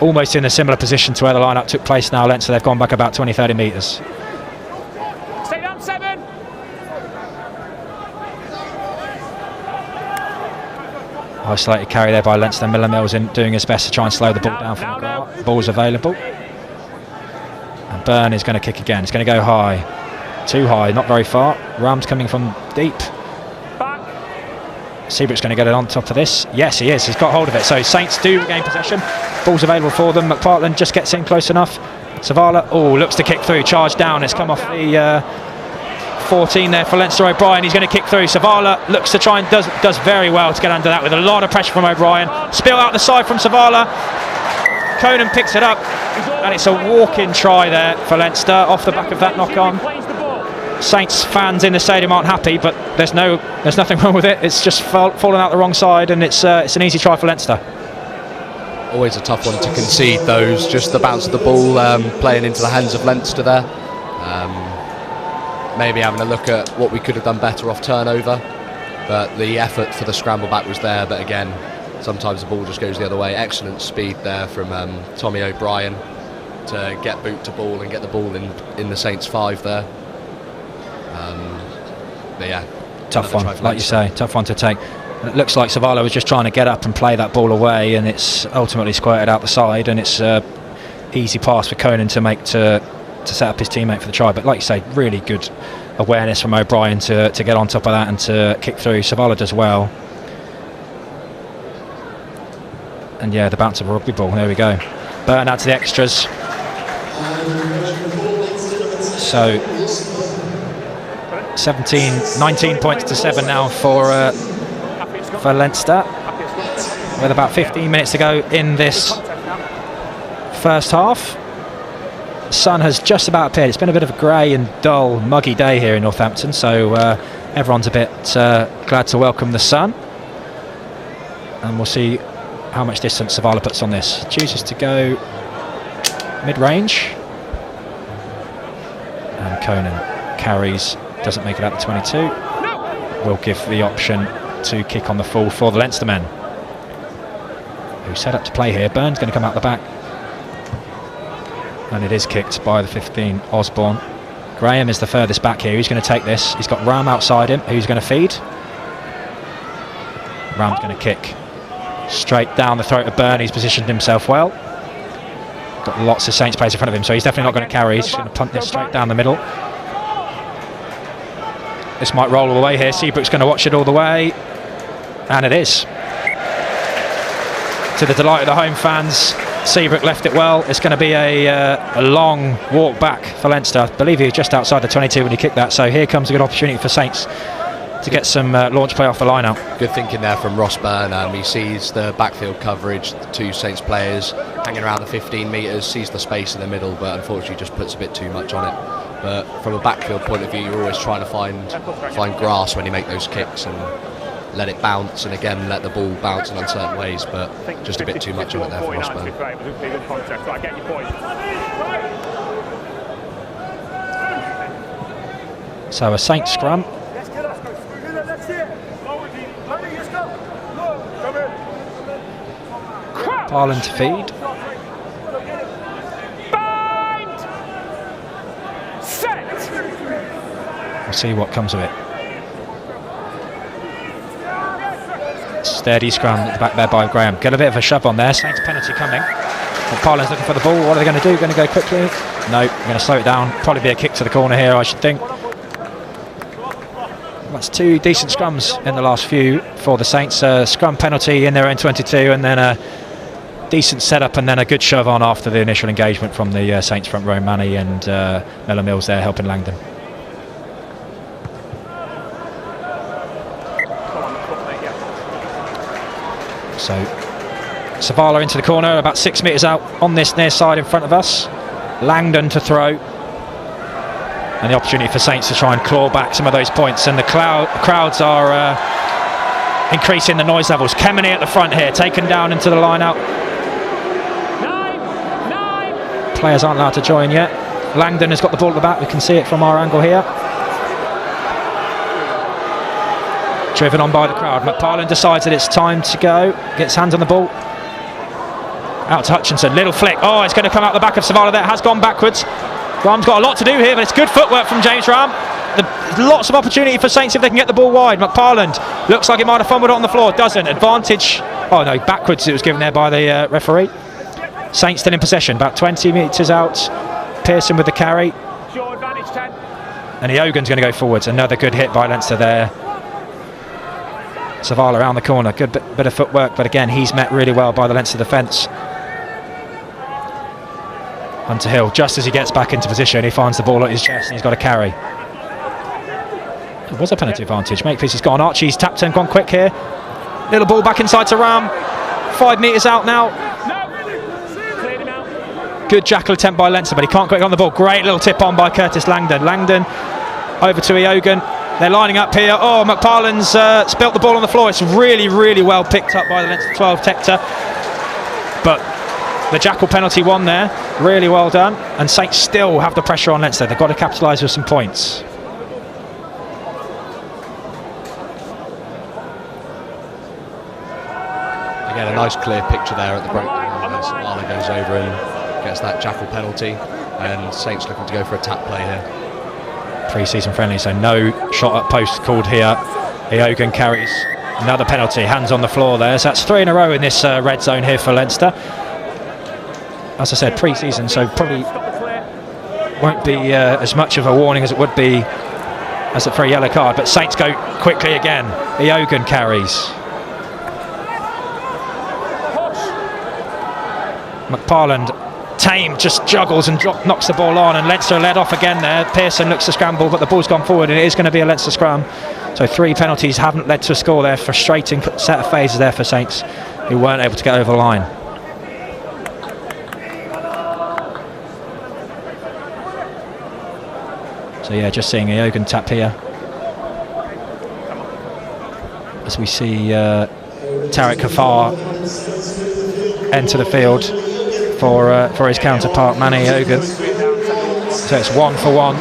almost in a similar position to where the line-up took place now. Leinster, they've gone back about 20-30 metres. Stay down 7. Isolated carry there by Leinster. Miller Mills in doing his best to try and slow the ball down from the ground. Ball's available. And Byrne is going to kick again. It's going to go high. Too high, not very far. Ram's coming from deep. Seabrook's going to get it on top of this. Yes, he is. He's got hold of it. So Saints do regain possession. Ball's available for them. McPartland just gets in close enough. Savala, looks to kick through. Charge down. It's come off the 14 there for Leinster. O'Brien, he's going to kick through. Savala looks to try and does very well to get under that with a lot of pressure from O'Brien. Spill out the side from Savala. Conan picks it up, and it's a walk-in try there for Leinster off the back of that knock-on. Saints fans in the stadium aren't happy, but there's nothing wrong with it. It's just fallen out the wrong side, and it's an easy try for Leinster. Always a tough one to concede those. Just the bounce of the ball playing into the hands of Leinster there. Maybe having a look at what we could have done better off turnover, but the effort for the scramble back was there. But again, sometimes the ball just goes the other way. Excellent speed there from Tommy O'Brien to get boot to ball and get the ball in the Saints 5 there. But yeah, tough one, like you say, tough one to take. It looks like Savala was just trying to get up and play that ball away, and it's ultimately squirted out the side, and it's easy pass for Conan to make to set up his teammate for the try. But like you say, really good awareness from O'Brien to get on top of that and to kick through. Savala does well. And yeah, the bounce of a rugby ball, there we go. Burn out to the extras. So 19 points to 7 now for Leinster, with about 15 minutes to go in this first half. The sun has just about appeared. It's been a bit of a grey and dull, muggy day here in Northampton, so everyone's a bit glad to welcome the sun. And we'll see how much distance Savala puts on this. Chooses to go mid-range, and Conan carries. Doesn't make it out to 22. Will give the option to kick on the full for the Leinster men, who set up to play here. Burns going to come out the back, and it is kicked by the 15, Osborne. Graham is the furthest back here. Who's going to take this? He's got Ram outside him. Who's going to feed? Ram's going to kick straight down the throat of Burn. He's positioned himself well. Got lots of Saints players in front of him, so he's definitely not going to carry. He's going to punt this straight down the middle. This might roll all the way here. Seabrook's going to watch it all the way, and it is. To the delight of the home fans, Seabrook left it well. It's going to be a long walk back for Leinster. I believe he was just outside the 22 when he kicked that, so here comes a good opportunity for Saints to get some launch play off the line out. Good thinking there from Ross Byrne. He sees the backfield coverage, the two Saints players hanging around the 15 metres, sees the space in the middle, but unfortunately just puts a bit too much on it. But from a backfield point of view, you're always trying to find grass when you make those kicks and let it bounce, and again let the ball bounce in uncertain ways, but just a bit too much on it there for Ross Byrne. So a Saints scrum. Parlin to feed. We'll see what comes of it. Steady scrum at the back there by Graham. Got a bit of a shove on there. Saints penalty coming. And Parlin's looking for the ball. What are they going to do? Going to go quickly? No, they're going to slow it down. Probably be a kick to the corner here, I should think. That's two decent scrums in the last few for the Saints. Scrum penalty in their own 22, and then a decent setup, and then a good shove on after the initial engagement from the Saints front row. Manny and Miller Mills there helping Langdon. So Savala into the corner, about 6 metres out on this near side in front of us. Langdon to throw, and the opportunity for Saints to try and claw back some of those points, and the crowds are increasing the noise levels. Kemeny at the front here, taken down into the line out. Players aren't allowed to join yet. Langdon has got the ball at the back, we can see it from our angle here. Driven on by the crowd. McParland decides that it's time to go. Gets hands on the ball. Out to Hutchinson. Little flick. Oh, it's going to come out the back of Savala there. Has gone backwards. Ram's got a lot to do here, but it's good footwork from James Ram. Lots of opportunity for Saints if they can get the ball wide. McParland looks like he might have fumbled it on the floor. Doesn't. Advantage. Oh no, backwards it was given there by the referee. Saints still in possession. About 20 metres out. Pearson with the carry. And Eogan's going to go forwards. Another good hit by Leinster there. Savala around the corner. Good bit of footwork, but again, he's met really well by the Leinster defence. Hunter Hill, just as he gets back into position, he finds the ball at his chest and he's got a carry. It was a penalty advantage. Makepeace has gone. Archie's tapped and gone quick here. Little ball back inside to Ram. 5 metres out now. Good jackal attempt by Leinster, but he can't get on the ball. Great little tip on by Curtis Langdon. Langdon over to Eogan. They're lining up here. Oh, McParland's spilt the ball on the floor. It's really, really well picked up by the Leinster 12 Tector. But the jackal penalty won there. Really well done. And Saints still have the pressure on Leinster. They've got to capitalise with some points. Again, a nice clear picture there at the breakdown as Savala goes over and gets that jackal penalty. And Saints looking to go for a tap play here. Pre-season friendly, so no shot at post called here. Eogan carries another penalty, hands on the floor there. So that's 3 in a row in this red zone here for Leinster. As I said, pre-season, so probably won't be as much of a warning as it would be as for a yellow card. But Saints go quickly again. Eogan carries. McParland, tame, just juggles and knocks the ball on, and Leinster led off again there. Pearson looks to scramble, but the ball's gone forward and it is going to be a Leinster scrum. So 3 penalties haven't led to a score there. Frustrating set of phases there for Saints, who weren't able to get over the line. So yeah, just seeing Eogan tap here as we see Tariq Kafar enter the field for his counterpart Manny Eogan. So it's 1 for 1.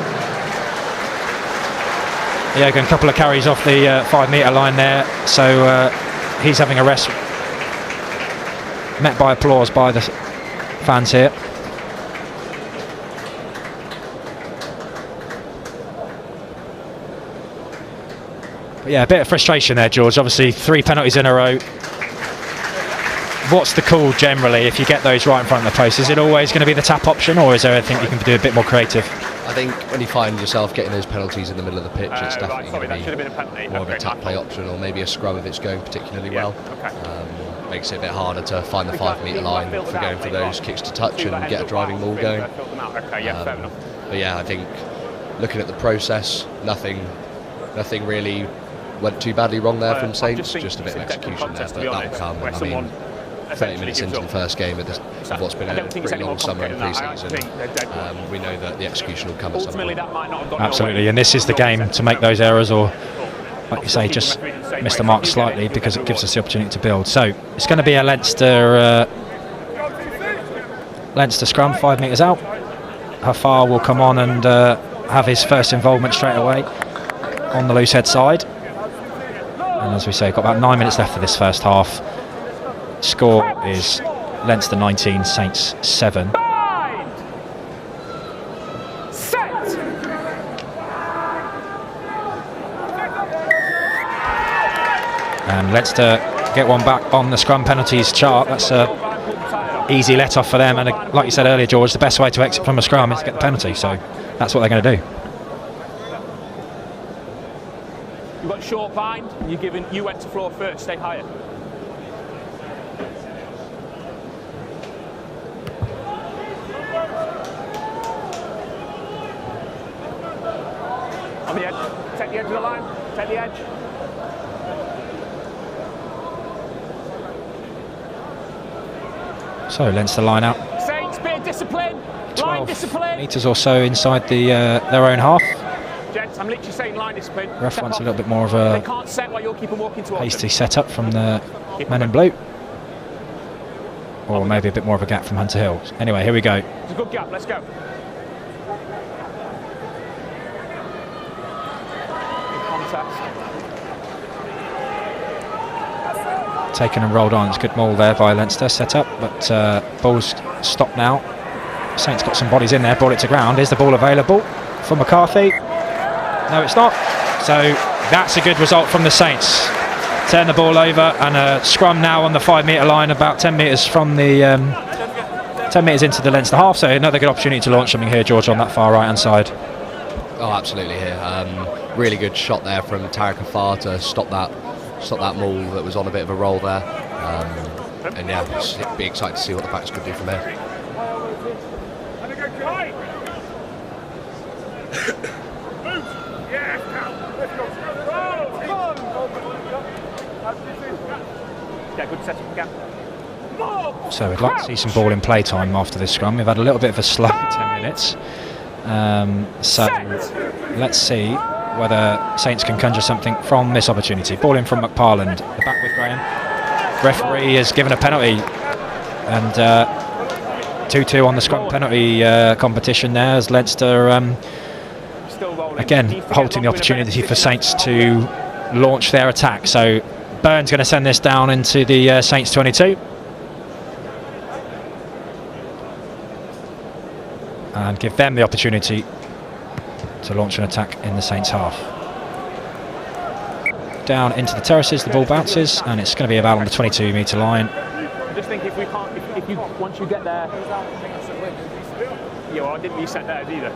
Eogan, a couple of carries off the 5 metre line there, so he's having a rest. Met by applause by the fans here. But yeah, a bit of frustration there, George. Obviously 3 penalties in a row. What's the call generally if you get those right in front of the post? Is it always going to be the tap option, or is there anything you can do a bit more creative? I think when you find yourself getting those penalties in the middle of the pitch, it's definitely going to be more of a tap play option, or maybe a scrum if it's going particularly well. Makes it a bit harder to find the 5 metre line for going for those kicks to touch and get a driving ball going. But yeah, I think looking at the process, nothing really went too badly wrong there from Saints. Just a bit of execution there, but that will come. I mean, 30 minutes into the first game of what's been a pretty long summer in pre-season, we know that the execution will come at some point. Absolutely, and this is the game to make those errors, or like you say, just miss the mark slightly, because it gives us the opportunity to build. So it's going to be a Leinster scrum, 5 metres out. Hafar will come on and have his first involvement straight away on the loose head side. And as we say, got about 9 minutes left of this first half. Score is Leinster 19, Saints 7. Set. And Leinster get one back on the scrum penalties chart. That's a easy let off for them, and like you said earlier, George, the best way to exit from a scrum is to get the penalty, so that's what they're going to do. You've got short bind, you went to floor first, stay higher. On the edge, take the edge of the line, take the edge. So Leinster line out. Saints, bit of discipline, line discipline. Metres or so inside their own half. Gents, I'm literally saying line discipline. Ref wants a little bit more of a they can't set while you're keeping walking towards hasty setup from the men in blue. Or maybe a bit more of a gap from Hunter Hill. Anyway, here we go. It's a good gap, let's go. Good contact. taken and rolled on. It's a good maul there by Leinster, set up, but ball's stopped now. Saints got some bodies in there, brought it to ground. Is the ball available for McCarthy? No, it's not. So that's a good result from the Saints. Turn the ball over, and a scrum now on the 5 metre line, about 10 metres from the 10 metres into the Leinster half. So another good opportunity to launch something here, George, on that far right hand side. Oh, absolutely here. Really good shot there from Tarek Afar to stop that maul that was on a bit of a roll there. And yeah, just be excited to see what the backs could do from there. So we'd like to see some ball in play time after this scrum. We've had a little bit of a slow 10 minutes. So let's see whether Saints can conjure something from this opportunity. Ball in from McParland, the back with Graham. Referee has given a penalty, and 2-2 on the scrum penalty competition there, as Leinster again halting the opportunity for Saints to launch their attack. So Byrne's going to send this down into the Saints 22. And give them the opportunity to launch an attack in the Saints half. Down into the terraces, the ball bounces, and it's going to be about on the 22 metre line. I just think if we can't, if you once you get there, yeah, well, I didn't reset theirs either.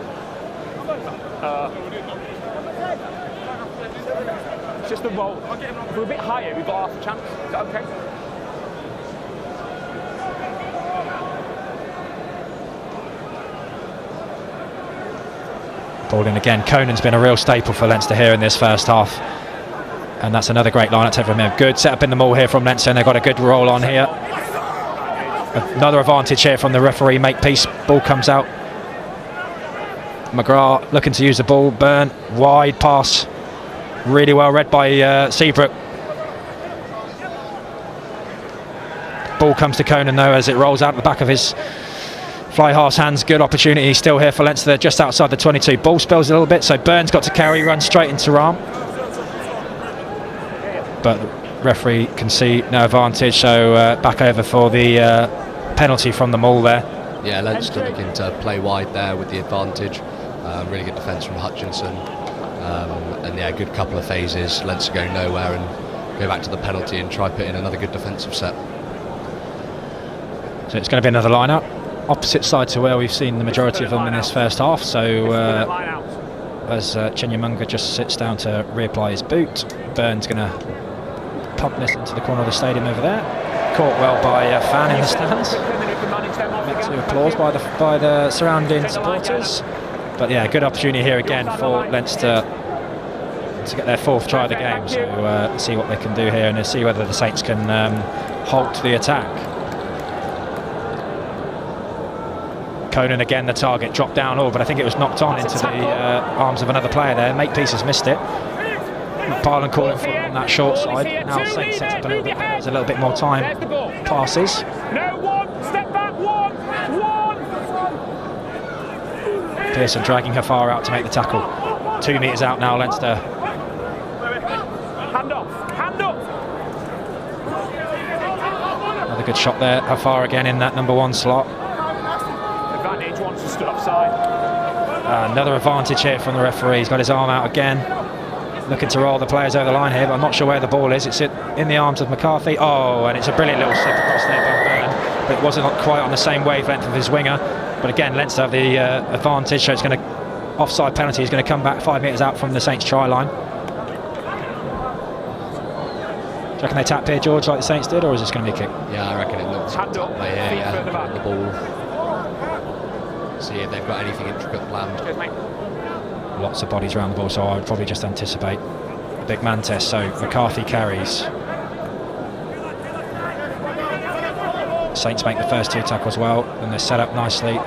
It's just the roll. If we're a bit higher, we've got half a chance. Is that okay? Ball in again. Conan's been a real staple for Leinster here in this first half, and that's another great line from him. Good set up in the maul here from Leinster, and they've got a good roll on here. Another advantage here from the referee. Makepeace. Ball comes out. McGrath looking to use the ball. Byrne, wide pass, really well read by Seabrook. Ball comes to Conan though as it rolls out the back of his fly half's hands. Good opportunity still here for Leinster. They're just outside the 22. Ball spills a little bit, so Byrne's got to carry, run straight into Rahm. But the referee can see no advantage, so back over for the penalty from the maul there. Yeah, Leinster looking to play wide there with the advantage. Really good defence from Hutchinson. And yeah, good couple of phases. Leinster going nowhere and go back to the penalty and try put in another good defensive set. So it's going to be another line-up. Opposite side to where we've seen the majority of them in this first half. So as Chenyamunga just sits down to reapply his boot, Byrne's going to pump this into the corner of the stadium over there. Caught well by Fan in the stands. Met to applause by the surrounding supporters. But yeah, good opportunity here again for Leinster to get their fourth try of the game. So see what they can do here and see whether the Saints can halt the attack. Conan again the target, dropped down all, but I think it was knocked on into the arms of another player there. Makepeace has missed it. McParland calling for on that short side. Now Saints set up a little bit better, there's a little bit more time. Passes. No, one, step back, one. Pearson dragging her far out to make the tackle. 2 metres out now, Leinster. Hand up. Another good shot there, Hafar again in that number 1 slot. Advantage once stood offside. Another advantage here from the referee. He's got his arm out again, looking to roll the players over the line here, but I'm not sure where the ball is. It's in the arms of McCarthy. Oh, and it's a brilliant little slip across there by Byrne, but it wasn't quite on the same wavelength of his winger. But again, Leinster have the advantage, so it's going to offside penalty. Is going to come back 5 metres out from the Saints try line. Do you reckon they tap here, George, like the Saints did, or is this going to be a kick? Yeah, I reckon it looks Hand up, play here. feet Yeah, further back. the ball. See if they've got anything intricate planned. Cheers, mate. Lots of bodies around the ball, so I would probably just anticipate a big man test. So McCarthy carries. Saints make the first 2 tackles well, and they're set up nicely.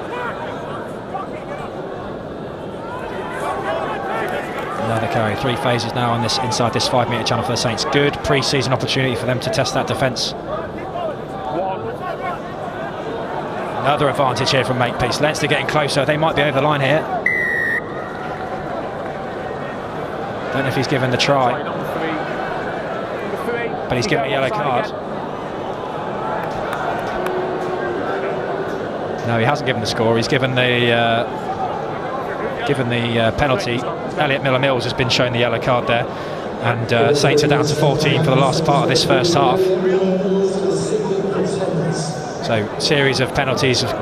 Another carry, 3 phases now on this inside this 5 metre channel for the Saints. Good pre-season opportunity for them to test that defence. Another advantage here from Makepeace. Leinster getting closer, they might be over the line here. Don't know if he's given the try. but he's given a yellow card. No, he hasn't given the score. He's given the penalty. Elliot Miller-Mills has been shown the yellow card there, and Saints are down to 14 for the last part of this first half. So, series of penalties have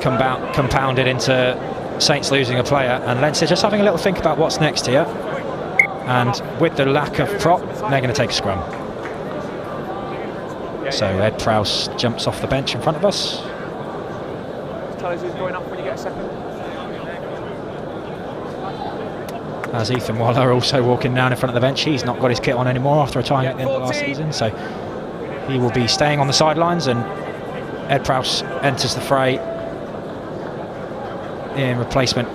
compounded into Saints losing a player, and Leinster just having a little think about what's next here. And with the lack of prop, they're going to take a scrum. So Ed Prowse jumps off the bench in front of us. Tell us who's going off when you get a second. As Ethan Waller also walking down in front of the bench. He's not got his kit on anymore after retiring at the end of last season, so he will be staying on the sidelines, and Ed Prowse enters the fray in replacement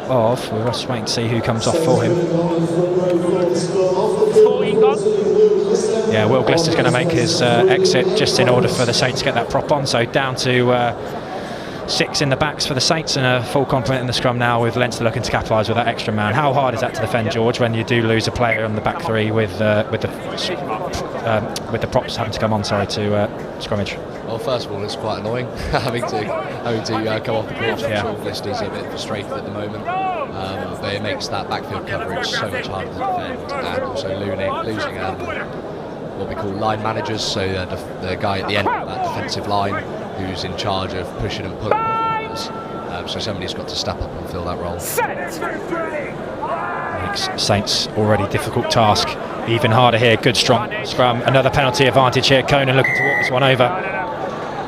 of, we're just waiting to see who comes off for him. Yeah, Will Glister's going to make his exit just in order for the Saints to get that prop on, so down to 6 in the backs for the Saints and a full complement in the scrum now, with Leinster looking to capitalise with that extra man. How hard is that to defend, George, when you do lose a player on the back three with the props having to come on, to scrummage? Well, first of all, it's quite annoying having to come off the court. I'm sure Glister's a bit frustrated at the moment, but it makes that backfield coverage so much harder to defend, and also losing what we call line managers, so the guy at the end of that defensive line who's in charge of pushing and pulling players. So somebody's got to step up and fill that role. Makes Saints' already difficult task even harder here. Good strong scrum. Another penalty advantage here. Conan looking to walk this one over.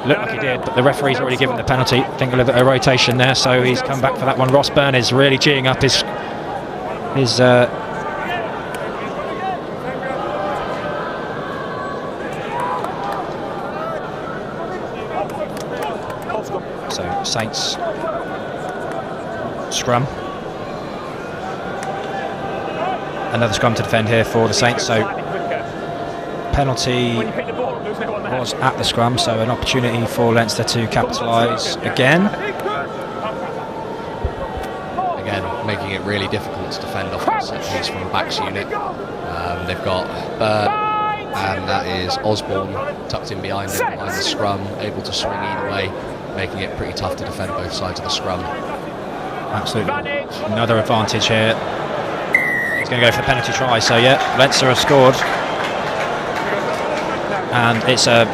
Looked like he did, but the referee's already given the penalty. I think a little bit of rotation there, so he's come back for that one. Ross Byrne is really geeing up his so Saints scrum. Another scrum to defend here for the Saints, so penalty was at the scrum, so an opportunity for Leinster to capitalise again. Again, making it really difficult to defend off the set piece from the backs unit. They've got Byrne, and that is Osborne tucked in behind him, behind the scrum, able to swing either way, making it pretty tough to defend both sides of the scrum. Absolutely. Another advantage here. He's going to go for the penalty try, so yeah, Leinster have scored. And it's a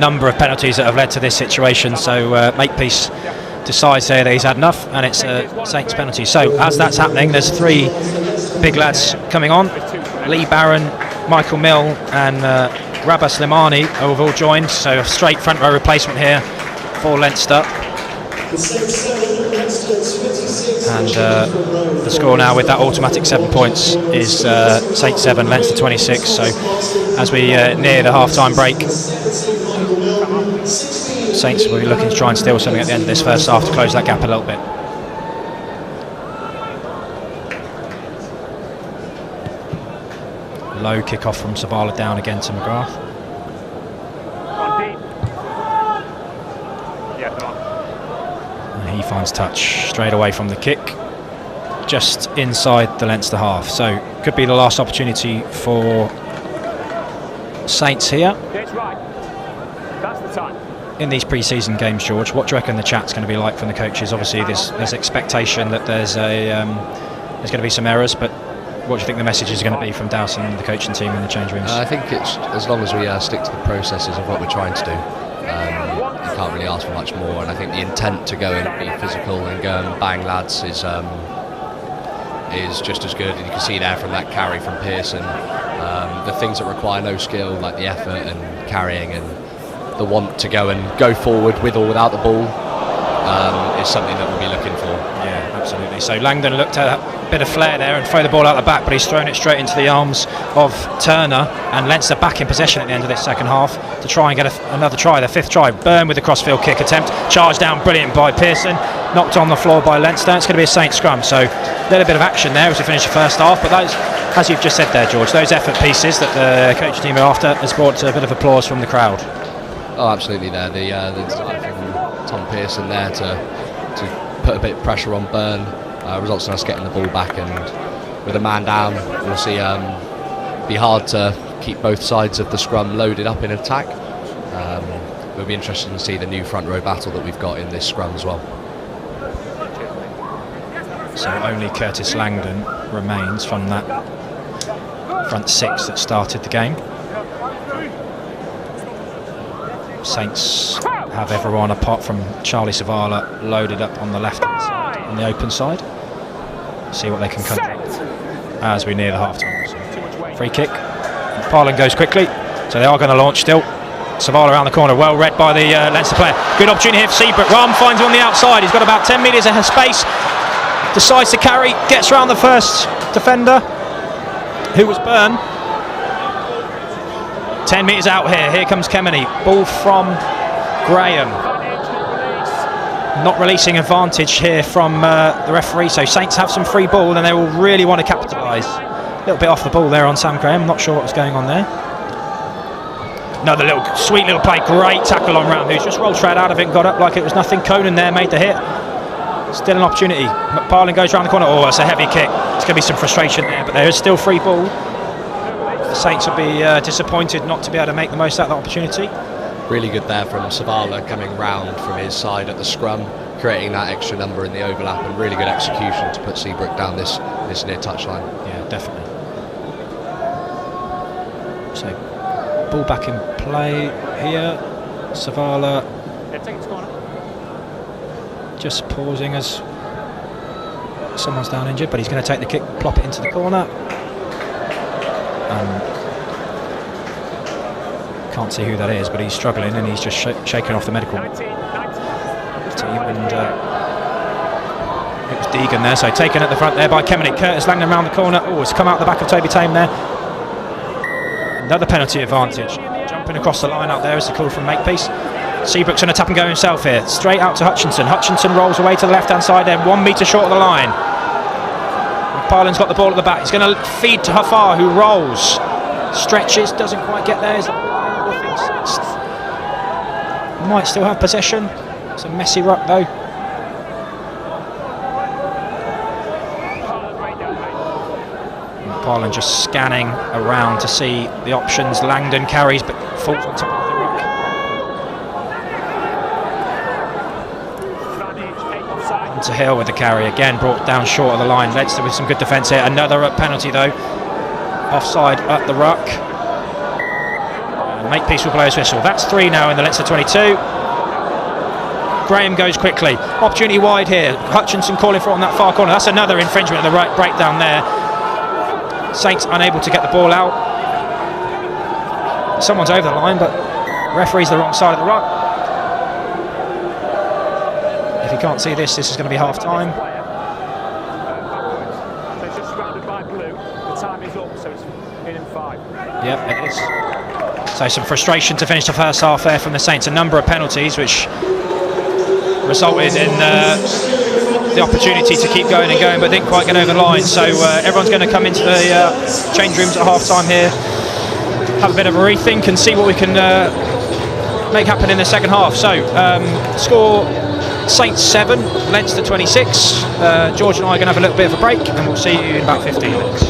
number of penalties that have led to this situation, so Makepeace decides there that he's had enough, and it's a Saints penalty. So as that's happening, there's 3 big lads coming on. Lee Barron, Michael Mill and Rabah Slimani have all joined, so a straight front row replacement here for Leinster. And the score now with that automatic 7 points is Saints 7, Leinster 26. So as we near the half-time break, Saints will be looking to try and steal something at the end of this first half to close that gap a little bit. Low kick-off from Zavala down again to McGrath. And he finds touch straight away from the kick, just inside the Leinster half. So could be the last opportunity for Saints here. That's the time. In these pre-season games, George, what do you reckon the chat's going to be like from the coaches? Obviously, there's expectation that there's going to be some errors, but what do you think the message is going to be from Dowson and the coaching team in the change rooms? I think it's as long as we stick to the processes of what we're trying to do. You can't really ask for much more, and I think the intent to go and be physical and go and bang lads is just as good. And you can see there from that carry from Pearson, the things that require no skill, like the effort and carrying and the want to go and go forward with or without the ball, is something that we'll be looking for. Yeah, absolutely. So Langdon looked at a bit of flair there and throw the ball out the back, but he's thrown it straight into the arms of Turner, and Leinster back in possession at the end of this second half to try and get another try, the 5th try. Byrne with the crossfield kick attempt, charged down brilliant by Pearson, knocked on the floor by Leinster. It's going to be a Saints scrum, so a little bit of action there as we finish the first half, but those, as you've just said there, George, those effort pieces that the coaching team are after has brought a bit of applause from the crowd. Oh, absolutely. There, the design from Tom Pearson there to put a bit of pressure on Byrne, results in us getting the ball back and with a man down, obviously be hard to keep both sides of the scrum loaded up in attack. It'll be interesting to see the new front row battle that we've got in this scrum as well. So only Curtis Langdon remains from that front six that started the game. Saints have everyone apart from Charlie Savala loaded up on the left-hand side, on the open side. See what they can come as we near the half-time. Free kick. Parlin goes quickly, so they are going to launch still. Savala around the corner, well read by the Leinster player. Good opportunity here for Seabrook. Ram finds him on the outside. He's got about 10 metres of space. Decides to carry, gets around the first defender, who was Byrne. 10 metres out here. Here comes Kemeny. Ball from Graham. Not releasing advantage here from the referee. So Saints have some free ball, and they will really want to capitalise. A little bit off the ball there on Sam Graham. Not sure what was going on there. Another little sweet little play. Great tackle on Ram, who's just rolled straight out of it and got up like it was nothing. Conan there made the hit. Still an opportunity. McParlin goes round the corner. Oh, it's a heavy kick. There's going to be some frustration there, but there is still free ball. The Saints will be disappointed not to be able to make the most out of that opportunity. Really good there from Savala coming round from his side at the scrum, creating that extra number in the overlap, and really good execution to put Seabrook down this near touchline. Yeah, definitely. So, ball back in play here. Savala just pausing as someone's down injured, but he's going to take the kick, plop it into the corner. Can't see who that is, but he's struggling and he's just shaking off the medical team. And it was Deegan there, so taken at the front there by Kemeny. Curtis Langdon around the corner. Oh, it's come out the back of Toby Tame there. Another penalty advantage. Jumping across the line up there is the call from Makepeace. Seabrook's going to tap and go himself here. Straight out to Hutchinson. Hutchinson rolls away to the left-hand side then, 1 metre short of the line. Parlin's got the ball at the back. He's going to feed to Hafar, who rolls. Stretches, doesn't quite get there. Might still have possession. It's a messy ruck though. Parlin just scanning around to see the options. Langdon carries but falls on top of the ruck. To Hill with the carry again, brought down short of the line. Leinster with some good defence here. Another penalty though. Offside at the ruck. Makepeace will blow his whistle. That's 3 now in the Leinster 22. Graham goes quickly. Opportunity wide here. Hutchinson calling for it on that far corner. That's another infringement of the right breakdown there. Saints unable to get the ball out. Someone's over the line, but referee's the wrong side of the ruck. If you can't see this is going to be half time. So it's just surrounded by blue. The time is up, so it's in 5. Yep, it is. So some frustration to finish the first half there from the Saints. A number of penalties which resulted in the opportunity to keep going and going, but didn't quite get over the line. So everyone's going to come into the change rooms at half time here, have a bit of a rethink and see what we can make happen in the second half. So score Saints 7, Leinster 26. George and I are going to have a little bit of a break and we'll see you in about 15 minutes.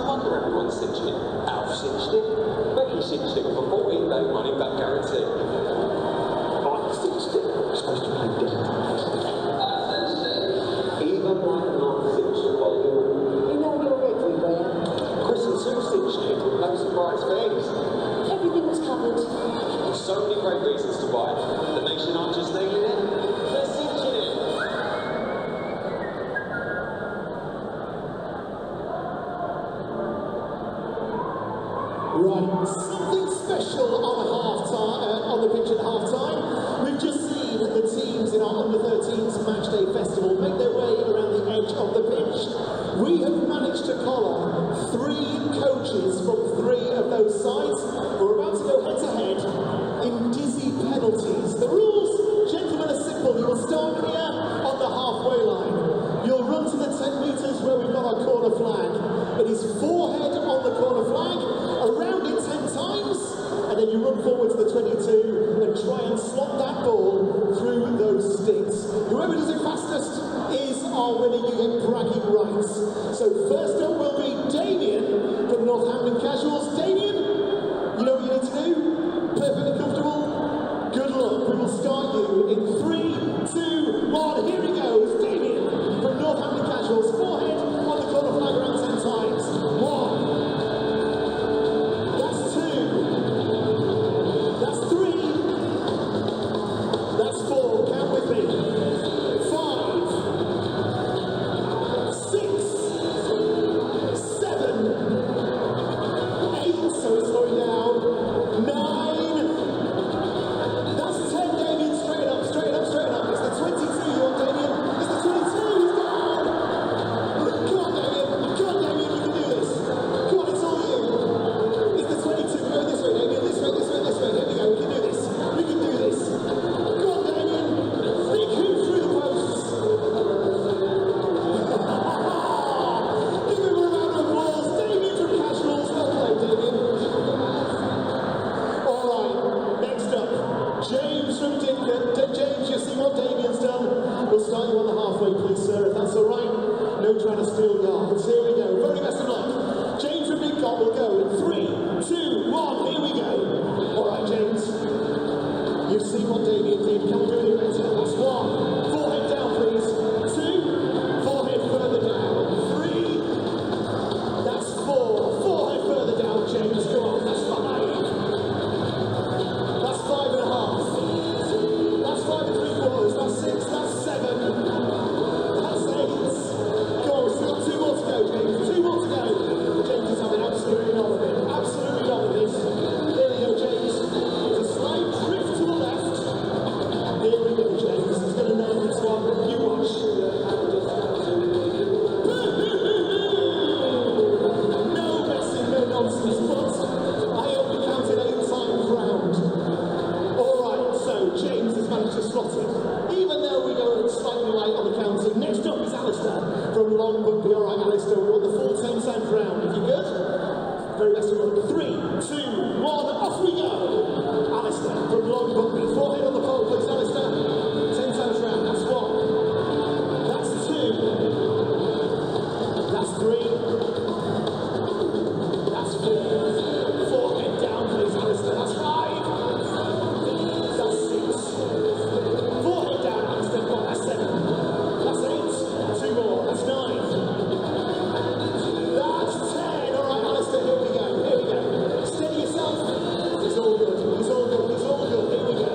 no wonder everyone's cinching it. Alf cinched it. Becky cinched it with a 14-day money-back guarantee. I cinched it. We're supposed to play different. Even like Mark cinched the volume. You know you're everywhere. Chris and Sue cinched it. No surprise things. Everything was covered. There's so many great reasons to buy it. The nation aren't just nailing it. They're cinching it. Right, something special on the pitch at half-time. We've just seen the teams in our under-13s matchday festival make their way around the edge of the pitch. We have managed to collar 3 coaches from 3 of those sides. We're about to go head-to-head in dizzy penalties. The rules, gentlemen, are simple. You will start here on the halfway line. You'll run to the 10 metres where we've got our corner flag. It is forehead on the corner flag, around it 10 times, and then you run forward to the 22 and try and slot that ball through those sticks. Whoever does it fastest is our winner. You get bragging rights. So first up will be Damien from Northampton Casuals. Damien, you know what you need to do? Perfectly comfortable? Good luck. We will start you in 3, 2, 1. Here he goes. Damien from Northampton Casuals. Forehead on the corner flag around 10 times. 1. That's 2. That's 3. That's 4. Count with me. 5. 6. 7. 8. So it's slowing down. 9. That's 10, Damien. Straight up, straight up, straight up. It's the 22 you want, Damien. It's the 22. He's down. Come on, Damien. Come on, Damien. You can do this. Come on, it's all you. It's the 22. Go this way, Damien. This way, this way, this way. There we go. We can do this. We can do this. Come on, Damien. Big hoop through the posts. Give him a round of applause. Damien from Casuals. Well played, Damien. All right, next up, James from Dinker. James, you see what Damien's done? We'll start you on the halfway, please, sir, if that's all right. No trying to steal yards. Here we go. Very best of luck. James from Dinker will go in 3, 2, 1. Here we go. All right, James. You've seen what Damien did. Can we do any better? That's 1. Forehead down, please. 2. Forehead further down. 3. That's 4. Forehead further down, James. Go on. That's 5. That's 5 and a half. That's 5 and 3/4. That's 6. That's 7. That's 8. Go on, we've still got 2 more to go, James. 2 more to go. James is having absolutely none of it. Absolutely none of this. There we go, James. It's a slight drift to the left. Here we go, James. He's going to nail this one. You watch. No messing, no nonsense, but I only counted 8 times round. Alright, so James has managed to slot it. Even though we go slightly light on the counting. Next up is Alistair from Long Bumpy. Alright, Alistair, we want the full 10 times round. If you're good, very best of luck. 3, 2, 1, off we go. Alistair from Long Bumpy. Forehead on the pole, please, Alistair. 10 times round. That's 1. That's 2. That's 3. That's 4. Forehead down, please, Alistair. That's 5. That's 6. Forehead down, Alistair. Come on, that's 7. That's 8. 2 more. That's 9. That's 10. All right, Alistair, here we go. Here we go. Steady yourself. It's all good. It's all good. It's all good. Here we go.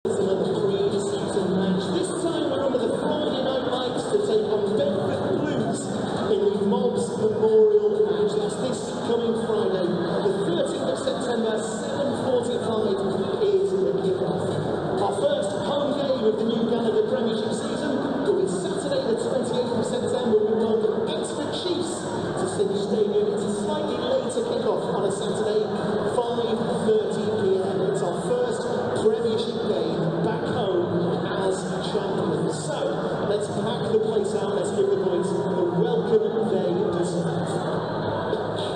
It's another pre-season match. This time we're under the Friday night lights to take on Bedford Blues in the Mobs Memorial match. That's this coming Friday, the 13th of September, 7:45 is the kickoff. Our first home game of the new Gallagher Premiership season will be Saturday the 28th of September. We welcome Exeter Chiefs to Cinch Stadium. It's a slightly later kickoff on a Saturday, 5:30 p.m. It's our first Premiership game back home as champions. So let's pack the place out. Let's give the boys the welcome they deserve.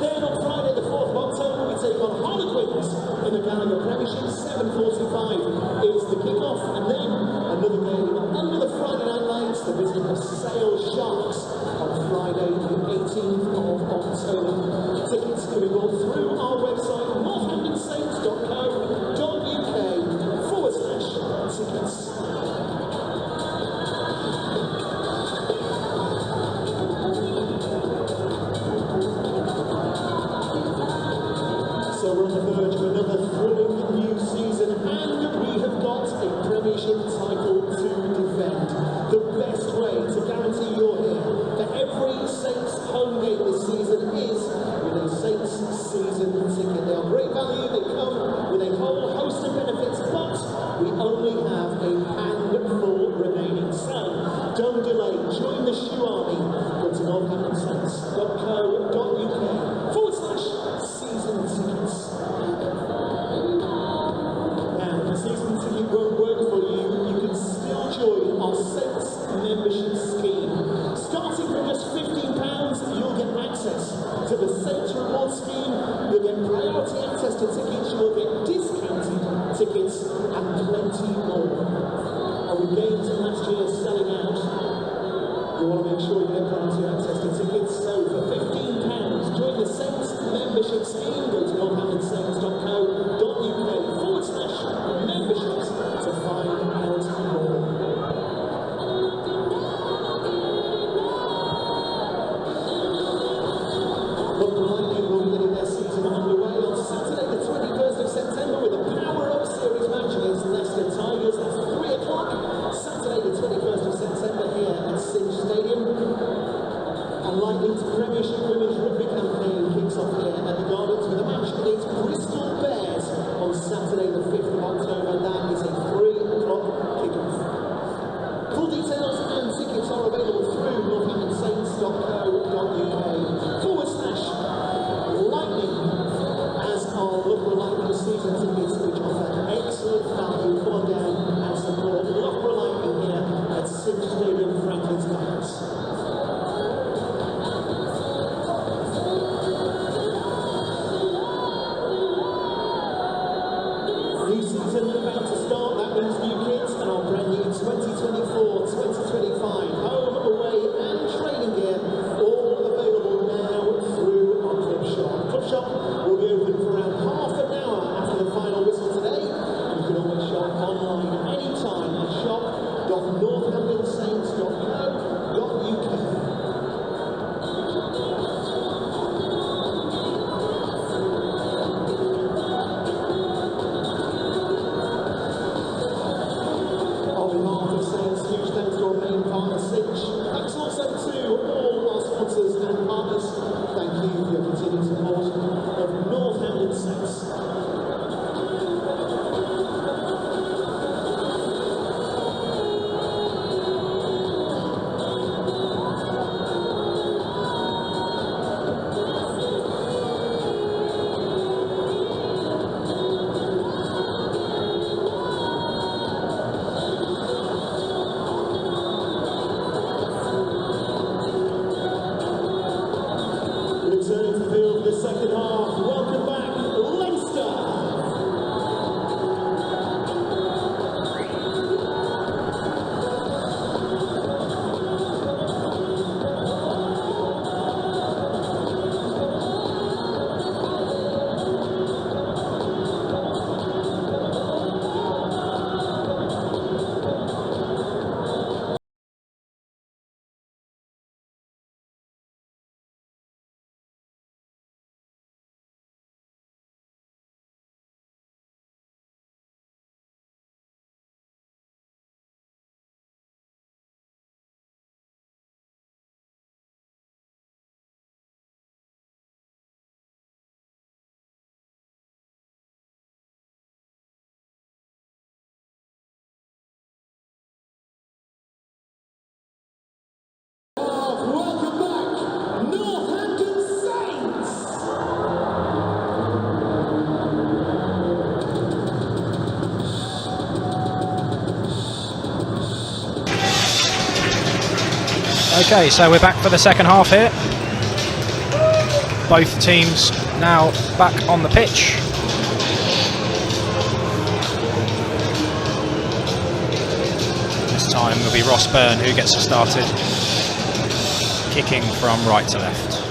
Then on Friday the 4th of October we take on Harlequins in the Gallagher Premiership. 7:45 is the kickoff, and then another game under the Friday night lights, the visit of Sale Sharks on Friday the 18th of October. Tickets can be bought through our website northamptonsaints.co.uk/tickets. So we're on the verge of another thrilling new season, and we have got a Premiership title to defend. The best way to guarantee you're here for every Saints home game this season is with a Saints season ticket. They are great value, they come with a whole host of benefits, but we only have a handful remaining. So don't delay, join the shoe army. Go to northamptonsaints.co.uk/season tickets. Now, if the season ticket won't work for you, you can still join our Saints membership scheme. Starting from just £15, you'll get access to the Saints Reward Scheme, you'll get priority access to tickets, you'll get discounted tickets, and plenty more. And with games last year selling out, you want to make sure you get priority access to tickets. So for £15, join the Saints membership scheme. Go to northamptonsaints.co.uk/memberships to find out more. London Lightning will be getting their season underway on Saturday the 21st of September with a power-up series match against Leicester Tigers. That's 3 o'clock. Saturday the Okay, so we're back for the second half here. Both teams now back on the pitch. This time will be Ross Byrne who gets us started, kicking from right to left.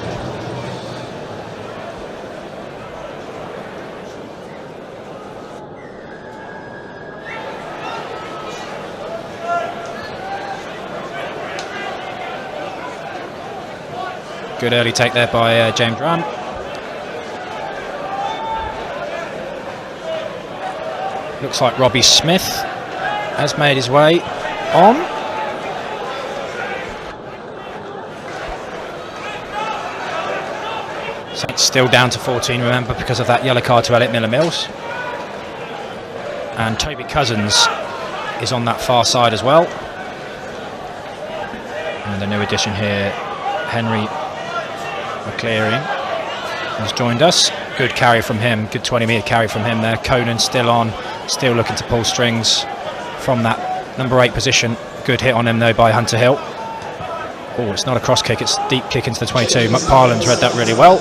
Good early take there by James Ram. Looks like Robbie Smith has made his way on. Saints still down to 14, remember, because of that yellow card to Elliot Miller-Mills. And Toby Cousins is on that far side as well. And the new addition here, Henry McCleary, has joined us. Good carry from him, good 20-metre carry from him there. Conan still on, still looking to pull strings from that number 8 position. Good hit on him though by Hunter Hill. Oh, it's not a cross kick, it's a deep kick into the 22. McParland's read that really well.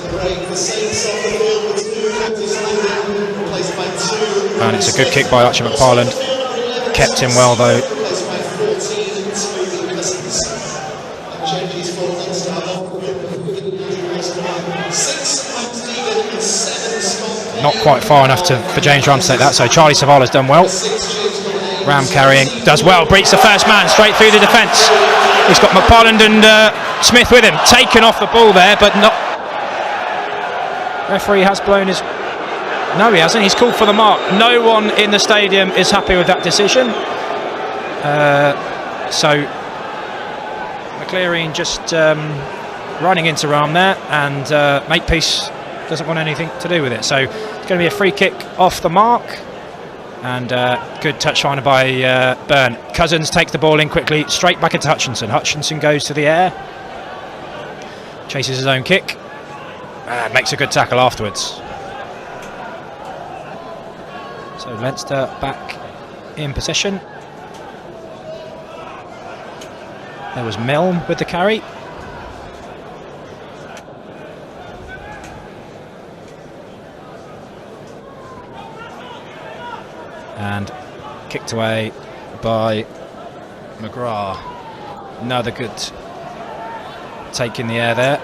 And it's a good kick by Archie McParland. Kept him well though. Not quite far enough for James Ram to take that, so Charlie Savala's done well. Ram carrying, does well, breaks the first man straight through the defence. He's got McParland and Smith with him, taken off the ball there, but not. Referee has blown his. No, he hasn't. He's called for the mark. No one in the stadium is happy with that decision. So McCleary just running into Ram there, and Makepeace doesn't want anything to do with it. So it's going to be a free kick off the mark. And good touch finder by Byrne. Cousins takes the ball in quickly, straight back into Hutchinson. Hutchinson goes to the air, chases his own kick, and makes a good tackle afterwards. So Leinster back in possession. There was Milne with the carry. And kicked away by McGrath. Another good take in the air there.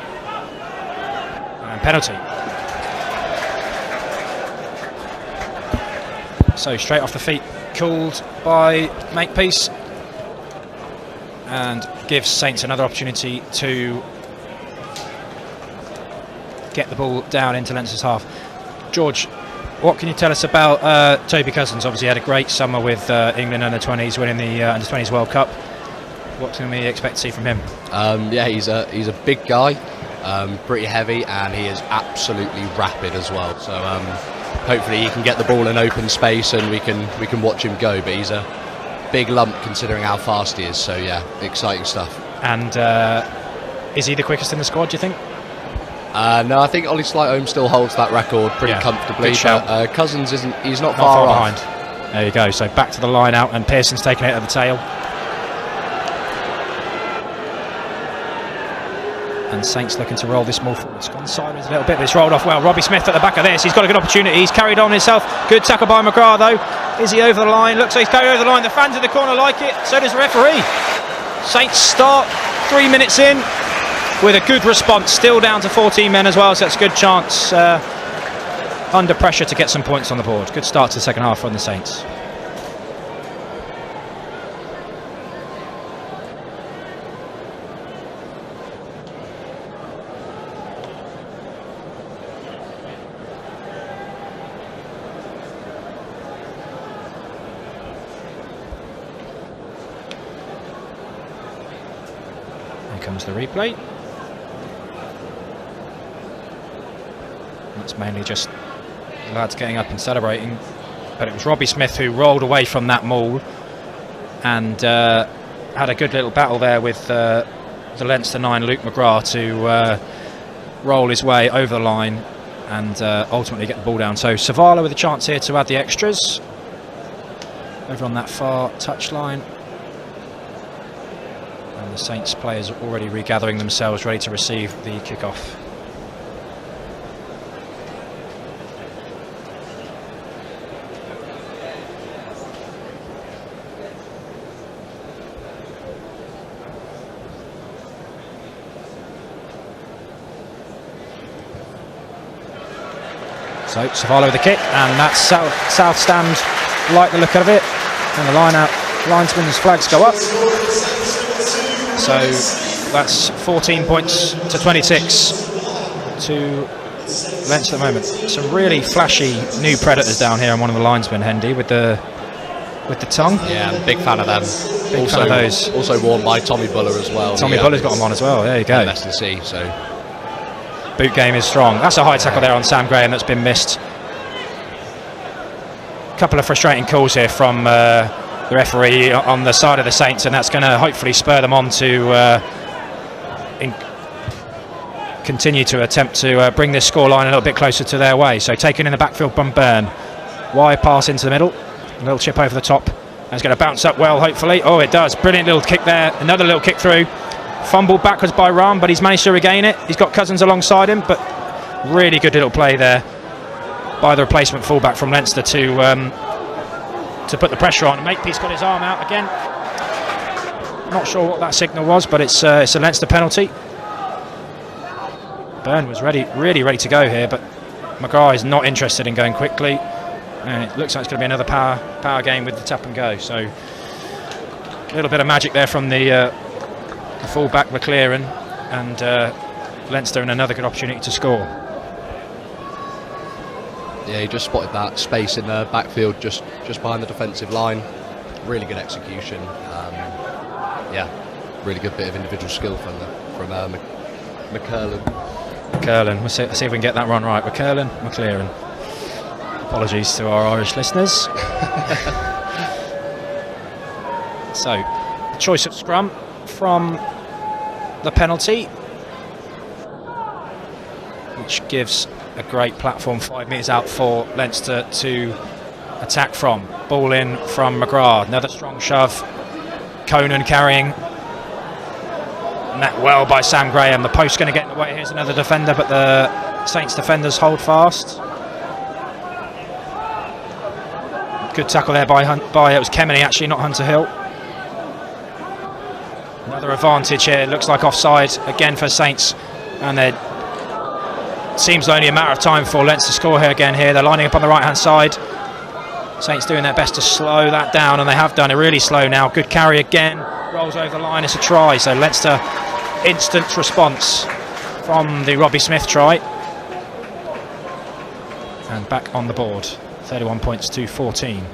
And penalty. So straight off the feet, called by Makepeace. And gives Saints another opportunity to get the ball down into Leinster's half. George, what can you tell us about Toby Cousins? Obviously had a great summer with England under-20s, winning the under-20s World Cup. What can we expect to see from him? Yeah, he's a big guy, pretty heavy, and he is absolutely rapid as well. So hopefully he can get the ball in open space and we can watch him go. But he's a big lump considering how fast he is. So yeah, exciting stuff. And is he the quickest in the squad, do you think? No, I think Ollie Slightholme still holds that record pretty comfortably. But Cousins he's not far behind. There you go. So back to the line out, and Pearson's taking it at the tail. And Saints looking to roll this more forward. It's gone sideways a little bit, but it's rolled off well. Robbie Smith at the back of this. He's got a good opportunity. He's carried on himself. Good tackle by McGrath though. Is he over the line? Looks like he's going over the line. The fans in the corner like it. So does the referee. Saints start 3 minutes in with a good response. Still down to 14 men as well, so that's a good chance under pressure to get some points on the board. Good start to the second half from the Saints. Here comes the replay. That's mainly just the lads getting up and celebrating, but it was Robbie Smith who rolled away from that maul and had a good little battle there with the Leinster 9 Luke McGrath to roll his way over the line and ultimately get the ball down. So Savala with a chance here to add the extras over on that far touchline. And And the Saints players are already regathering themselves, ready to receive the kick-off. So Savala with the kick, and that's south stand, like the look of it, and the linesman's flags go up. So that's 14 points to 26 to Leinster at the moment. Some really flashy new predators down here on one of the linesmen, Hendy, with the tongue. Yeah, I'm a big fan of them. Big fan of those. Also worn by Tommy Buller as well. Tommy Buller's got them on as well. There you go. S&C, so boot game is strong. That's a high tackle there on Sam Graham that's been missed. A couple of frustrating calls here from the referee on the side of the Saints, and that's going to hopefully spur them on to continue to attempt to bring this scoreline a little bit closer to their way. So taken in the backfield from Byrne. Wide pass into the middle. A little chip over the top. And it's going to bounce up well, hopefully. Oh, it does. Brilliant little kick there. Another little kick through. Fumbled backwards by Ram, but he's managed to regain it. He's got Cousins alongside him, but really good little play there by the replacement fullback from Leinster to put the pressure on. Makepeace got his arm out again. Not sure what that signal was, but it's a Leinster penalty. Byrne was really ready to go here, but McGrath is not interested in going quickly. And it looks like it's going to be another power game with the tap and go. So a little bit of magic there from the full-back McLaren, and Leinster in another good opportunity to score. yeah, he just spotted that space in the backfield just behind the defensive line. Really good execution. Yeah, really good bit of individual skill from McCurlin. McCurlin, we'll see if we can get that one right. McLaren. Apologies to our Irish listeners. So, choice of scrum from the penalty, which gives a great platform 5 metres out for Leinster to attack from. Ball in from McGrath, another strong shove. Conan carrying. Met well by Sam Graham. The post going to get in the way. Here's another defender, but the Saints defenders hold fast. Good tackle there by it was Kemeny actually, not Hunter Hill. Another advantage here, looks like offside again for Saints, and it seems only a matter of time for Leinster to score here again. They're lining up on the right hand side. Saints doing their best to slow that down, and they have done it really slow now. Good carry again, rolls over the line, it's a try. So Leinster instant response from the Robbie Smith try, and back on the board. 31 points to 14.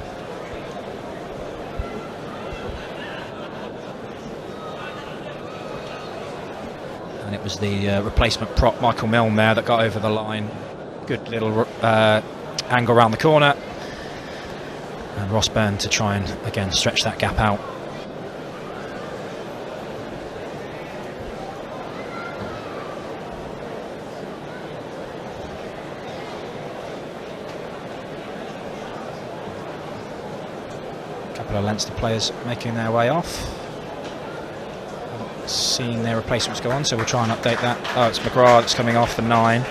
And it was the replacement prop Michael Milne there that got over the line. Good little angle around the corner, and Ross Byrne to try and again stretch that gap out. Leinster players making their way off. Haven't seen their replacements go on, so we'll try and update that. Oh, it's McGrath that's coming off, the 9.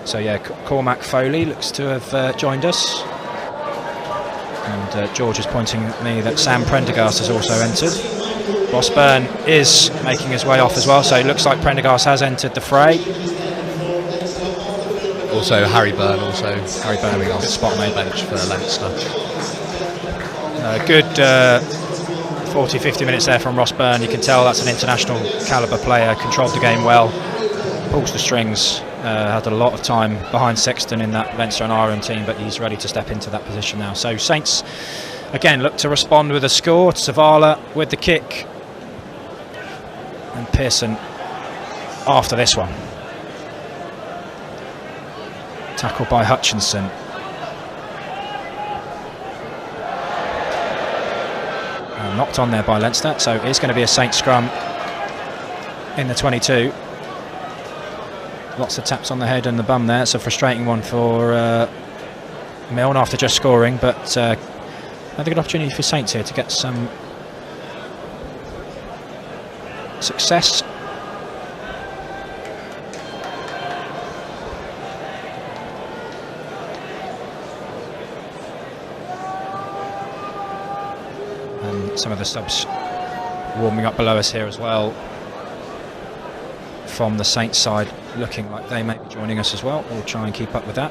So yeah, Cormac Foley looks to have joined us, and George is pointing at me that Sam Prendergast has also entered. Ross Byrne is making his way off as well, so it looks like Prendergast has entered the fray. Also Harry Byrne coming off good spot made bench for Leinster. Good 40-50 minutes there from Ross Byrne. You can tell that's an international calibre player, controlled the game well, pulls the strings, had a lot of time behind Sexton in that Leinster and Ireland team, but he's ready to step into that position now. So Saints again look to respond with a score. Savala with the kick, and Pearson after this one. Tackled by Hutchinson. Knocked on there by Leinster, so it's going to be a Saints scrum in the 22. Lots of taps on the head and the bum there. It's a frustrating one for Milne after just scoring, but another good opportunity for Saints here to get some success. And some of the subs warming up below us here as well from the Saints side, looking like they may be joining us as well. We'll try and keep up with that.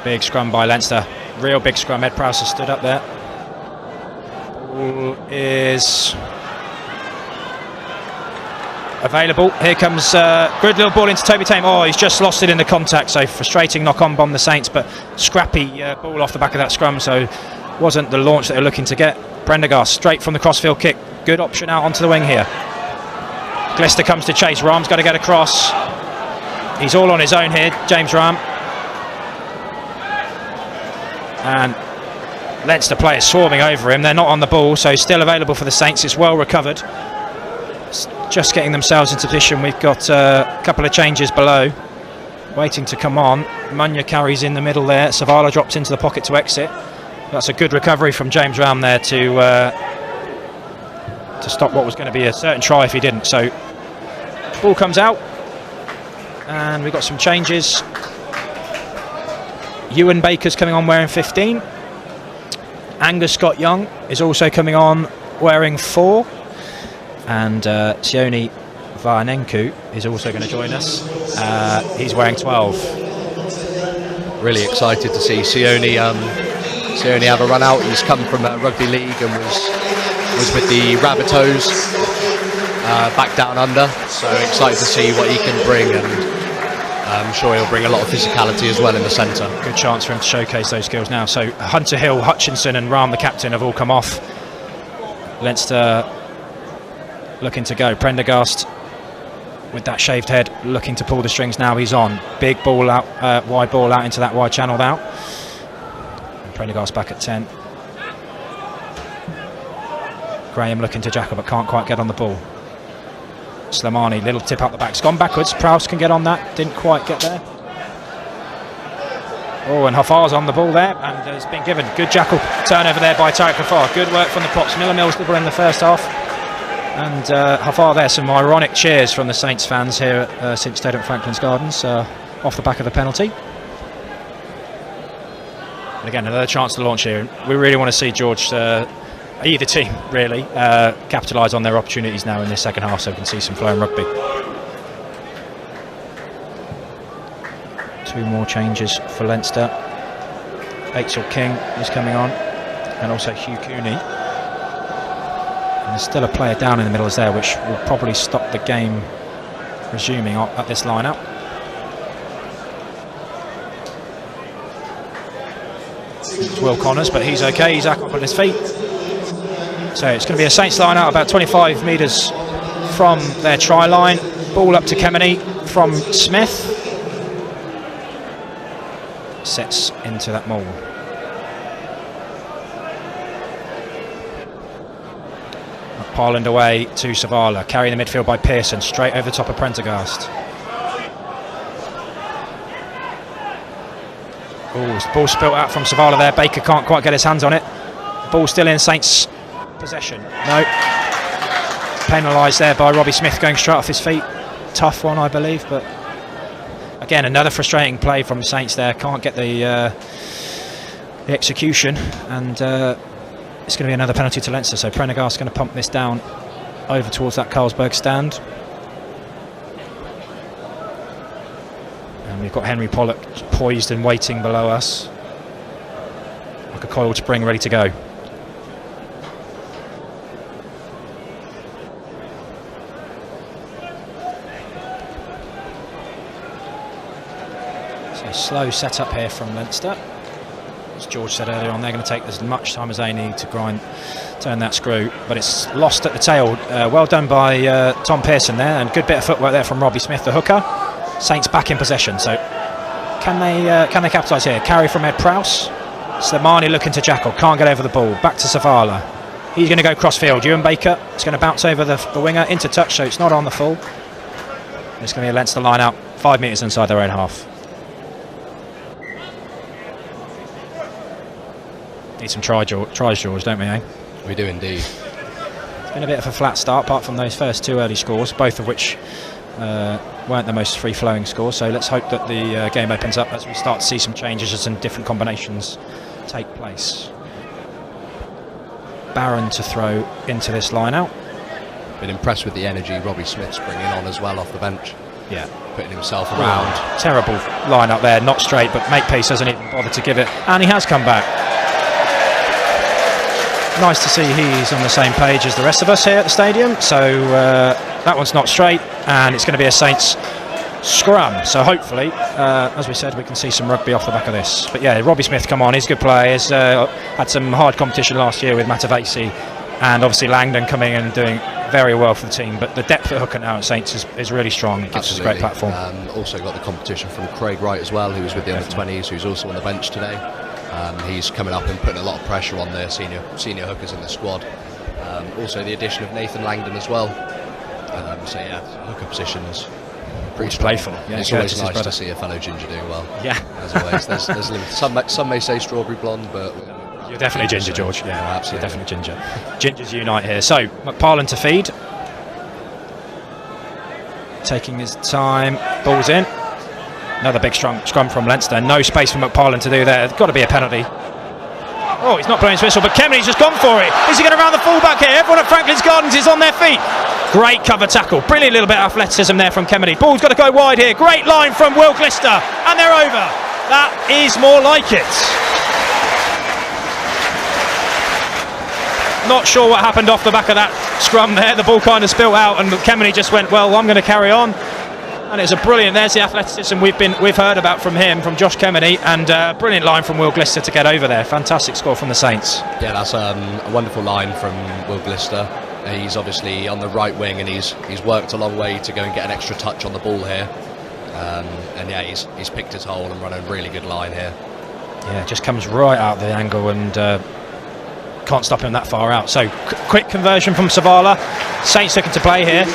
Big scrum by Leinster, real big scrum. Ed Prowse has stood up there. Ball is available. Here comes good little ball into Toby Tame. Oh, he's just lost it in the contact, so frustrating knock-on bomb the Saints, but scrappy ball off the back of that scrum, so wasn't the launch that they're looking to get. Prendergast straight from the crossfield kick, good option out onto the wing here. Glister comes to chase, Ram's got to get across. He's all on his own here, James Ram. And Leinster players swarming over him. They're not on the ball, so still available for the Saints. It's well recovered. Just getting themselves into position. We've got a couple of changes below waiting to come on. Munya carries in the middle there. Savala drops into the pocket to exit. That's a good recovery from James Ram there to stop what was going to be a certain try if he didn't. So ball comes out and we've got some changes. Ewan Baker's coming on wearing 15. Angus Scott Young is also coming on wearing 4. And Sione Varnenku is also going to join us. He's wearing 12. Really excited to see Sione have a run out. He's come from rugby league and was with the Rabbitohs back down under. So excited to see what he can bring, and I'm sure he'll bring a lot of physicality as well in the centre. Good chance for him to showcase those skills now. So Hunter Hill, Hutchinson and Ram, the captain, have all come off. Leinster looking to go. Prendergast with that shaved head looking to pull the strings now. He's on. Big ball out, wide ball out into that wide channel now. And Prendergast back at 10. Graham looking to jackal but can't quite get on the ball. Slimani, little tip out the back. It's gone backwards. Prowse can get on that. Didn't quite get there. Oh, and Hafar's on the ball there and has been given. Good jackal turnover there by Tariq Hafar. Good work from the props. Miller Mills did well in the first half. And Hafar there. Some ironic cheers from the Saints fans here at Cinch Stadium at Franklin's Gardens off the back of the penalty. And again, another chance to launch here. We really want to see George, either team really, capitalise on their opportunities now in this second half so we can see some flowing rugby. 2 more changes for Leinster. Aitzell King is coming on, and also Hugh Cooney. And there's still a player down in the middle there, which will probably stop the game resuming at this line-up. It's Will Connors, but he's okay. He's up on his feet. So it's going to be a Saints line out about 25 metres from their try line. Ball up to Kemeny from Smith. Sets into that maul. Parland away to Savala. Carrying the midfield by Pearson. Straight over the top of Prendergast. Oh, ball spilt out from Savala there. Baker can't quite get his hands on it. Ball still in Saints' possession. No. Penalised there by Robbie Smith going straight off his feet. Tough one, I believe, but again, another frustrating play from Saints there. Can't get the execution, and it's going to be another penalty to Leinster. So Prendergast going to pump this down over towards that Carlsberg stand. And we've got Henry Pollock poised and waiting below us, like a coiled spring ready to go. Slow setup here from Leinster. As George said earlier on, they're going to take as much time as they need to turn that screw, but it's lost at the tail. Well done by Tom Pearson there, and good bit of footwork there from Robbie Smith, the hooker. Saints back in possession, so can they capitalise here? Carry from Ed Prowse. Slimani looking to jackal, can't get over the ball. Back to Savala. He's going to go cross-field. Ewan Baker is going to bounce over the winger into touch, so it's not on the full. It's going to be a Leinster line out 5 metres inside their own half. Need some tries, George, don't we, eh? We do indeed. It's been a bit of a flat start, apart from those first 2 early scores, both of which weren't the most free-flowing scores. So let's hope that the game opens up as we start to see some changes and some different combinations take place. Barron to throw into this line-out. Been impressed with the energy Robbie Smith's bringing on as well off the bench. Yeah. Putting himself around. Terrible line-up there, not straight, but Makepeace doesn't even bother to give it. And he has come back. Nice to see he's on the same page as the rest of us here at the stadium. So that one's not straight, and it's going to be a Saints scrum. So hopefully, as we said, we can see some rugby off the back of this. But yeah, Robbie Smith, come on, he's a good player. He's had some hard competition last year with Matavesi, and obviously Langdon coming in and doing very well for the team. But the depth at hooker now at Saints is really strong. It gives us a great platform. Also got the competition from Craig Wright as well, who was with the under-20s, who's also on the bench today. He's coming up and putting a lot of pressure on the senior hookers in the squad. Also the addition of Nathan Langdon as well. So yeah, hooker position is pretty playful. Yeah, it's always nice to see a fellow ginger doing well. Yeah, as always. There's limited. Some may say strawberry blonde, but you're definitely ginger, George. Yeah, absolutely, you're definitely ginger. Gingers unite here. So McParland to feed, taking his time. Ball's in. Another big strong scrum from Leinster. No space for McParland to do there. There's got to be a penalty. Oh, he's not blowing his whistle, but Kemmeny's just gone for it. Is he going to round the fullback here? Everyone at Franklin's Gardens is on their feet. Great cover tackle. Brilliant little bit of athleticism there from Kemeny. Ball's got to go wide here. Great line from Will Glister. And they're over. That is more like it. Not sure what happened off the back of that scrum there. The ball kind of spilt out and Kemeny just went, well, I'm going to carry on. And it's a brilliant, there's the athleticism we've heard about from him, from Josh Kemeny, and brilliant line from Will Glister to get over there. Fantastic score from the Saints. Yeah, that's a wonderful line from Will Glister. He's obviously on the right wing and he's worked a long way to go and get an extra touch on the ball here. And yeah, he's picked his hole and run a really good line here. Yeah, just comes right out the angle and can't stop him that far out. So quick conversion from Savala. Saints looking to play here.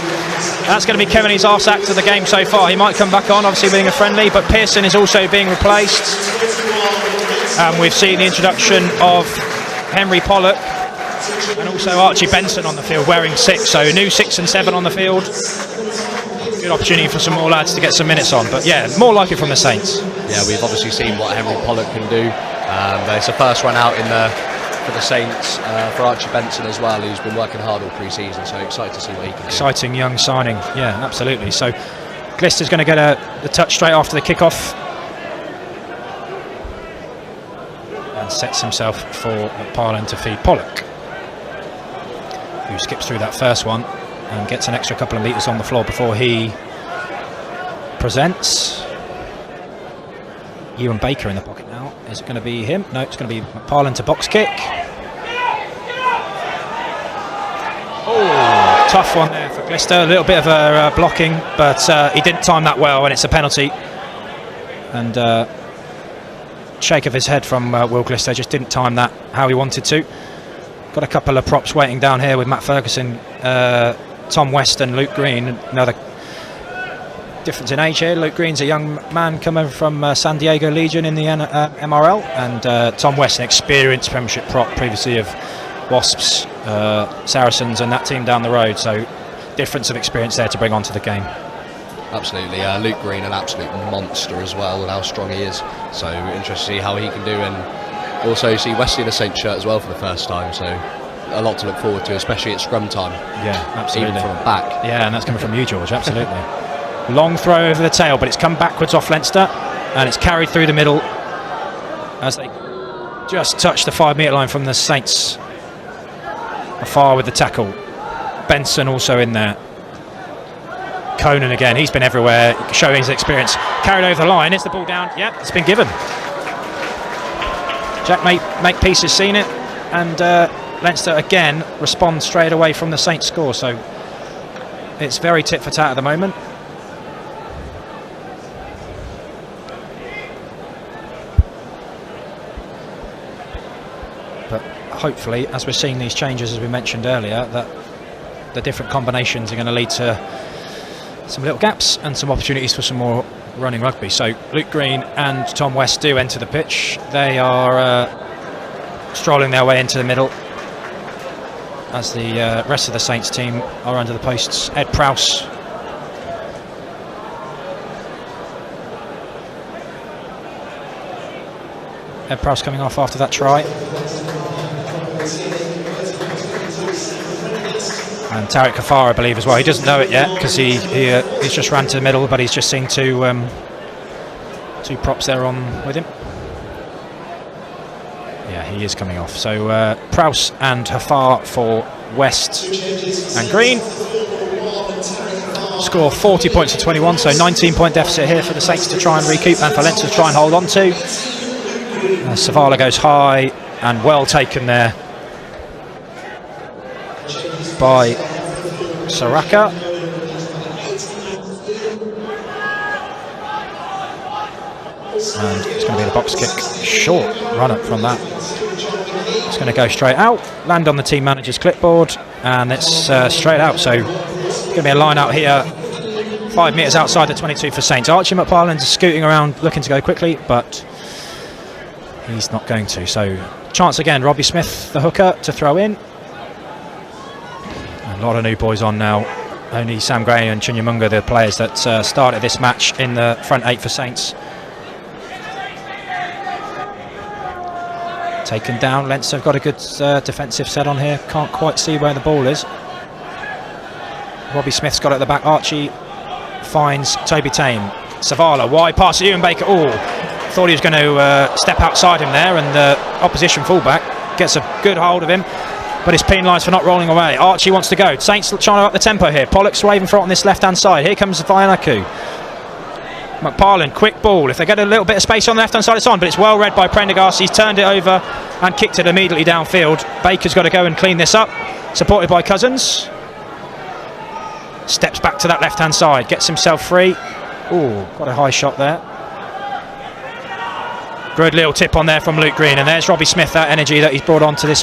That's going to be Kemeny's arse act of the game so far. He might come back on, obviously being a friendly, but Pearson is also being replaced. We've seen the introduction of Henry Pollock and also Archie Benson on the field wearing 6. So new 6 and 7 on the field. Good opportunity for some more lads to get some minutes on. But yeah, more like it from the Saints. Yeah, we've obviously seen what Henry Pollock can do. It's the first run out for the Saints, for Archie Benson as well, who's been working hard all pre-season, so excited to see what he can do. Exciting young signing, yeah, absolutely. So Glister's going to get the touch straight after the kick-off and sets himself for McParland to feed Pollock, who skips through that first one and gets an extra couple of metres on the floor before he presents. Ewan Baker in the pocket now. Is it going to be him? No, it's going to be McParland to box kick. Oh, tough one there for Glister. A little bit of a blocking, but he didn't time that well, and it's a penalty. And shake of his head from Will Glister, just didn't time that how he wanted to. Got a couple of props waiting down here with Matt Ferguson, Tom West and Luke Green. Another difference in age here. Luke Green's a young man coming from San Diego Legion in the MRL, and Tom West, an experienced Premiership prop previously of Wasps, Saracens and that team down the road, so difference of experience there to bring onto the game. Absolutely. Luke Green, an absolute monster as well, and how strong he is, so interested to see how he can do, and also see Wesley in a Saints shirt as well for the first time, so a lot to look forward to, especially at scrum time. Yeah, absolutely. Even from the back. Yeah, and that's coming from you, George, absolutely. Long throw over the tail, but it's come backwards off Leinster and it's carried through the middle as they just touch the 5 metre line from the Saints. Afar with the tackle. Benson also in there. Conan again, he's been everywhere, showing his experience. Carried over the line, is the ball down? Yep, it's been given. Jack Makepeace has seen it, and Leinster again responds straight away from the Saints score, so it's very tit for tat at the moment. But hopefully, as we're seeing these changes, as we mentioned earlier, that the different combinations are going to lead to some little gaps and some opportunities for some more running rugby. So Luke Green and Tom West do enter the pitch. They are strolling their way into the middle as the rest of the Saints team are under the posts. Ed Prowse. Ed Prowse coming off after that try. And Tariq Kafar, I believe, as well. He doesn't know it yet because he's just ran to the middle, but he's just seen two props there on with him. Yeah, he is coming off. So Prowse and Hafar for West and Green. Score 40 points to 21, so 19-point deficit here for the Saints to try and recoup and for Leinster to try and hold on to. Savala goes high and well taken there by Saraka. And it's going to be the box kick. Short run up from that. It's going to go straight out, land on the team manager's clipboard, and it's straight out. So it's going to be a line out here, 5 metres outside the 22 for Saints. Archie McParland is scooting around looking to go quickly, but he's not going to. So chance again, Robbie Smith, the hooker, to throw in. A lot of new boys on now. Only Sam Gray and Chunyamunga, the players that started this match in the front 8 for Saints. Taken down. Leinster have got a good defensive set on here. Can't quite see where the ball is. Robbie Smith's got it at the back. Archie finds Toby Tame. Savala, wide pass to Ewan Baker. Oh, thought he was going to step outside him there, and the opposition fullback gets a good hold of him, but he's penalised for not rolling away. Archie wants to go. Saints trying to up the tempo here. Pollock's waving for it on this left-hand side. Here comes Vainaku. McParland, quick ball. If they get a little bit of space on the left-hand side, it's on, but it's well read by Prendergast. He's turned it over and kicked it immediately downfield. Baker's got to go and clean this up, supported by Cousins. Steps back to that left-hand side, gets himself free. Oh, got a high shot there. Good little tip on there from Luke Green, and there's Robbie Smith, that energy that he's brought onto this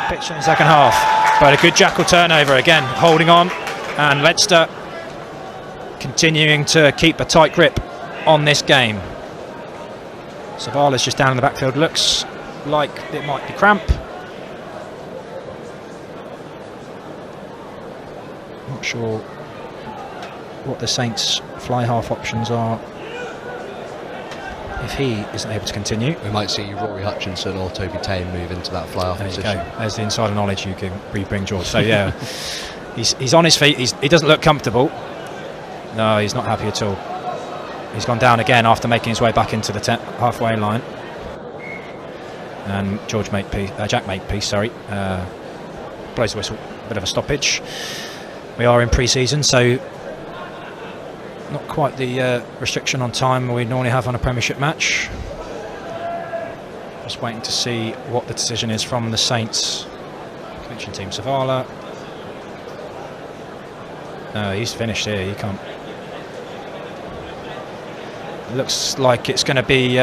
pitch in the second half. But a good jackal turnover again, holding on, and Leinster continuing to keep a tight grip on this game. Savala's just down in the backfield, looks like it might be cramp. Not sure what the Saints fly half options are if he isn't able to continue. We might see Rory Hutchinson or Toby Tame move into that fly half position. There you go. There's the insider knowledge you can bring George. So yeah, he's on his feet. He doesn't look comfortable. No, he's not happy at all. He's gone down again after making his way back into the halfway line. And Jack Makepeace, blows the whistle. Bit of a stoppage. We are in pre-season, so not quite the restriction on time we normally have on a Premiership match. Just waiting to see what the decision is from the Saints coaching team. Savala. No, he's finished here. He can't. Looks like it's going to be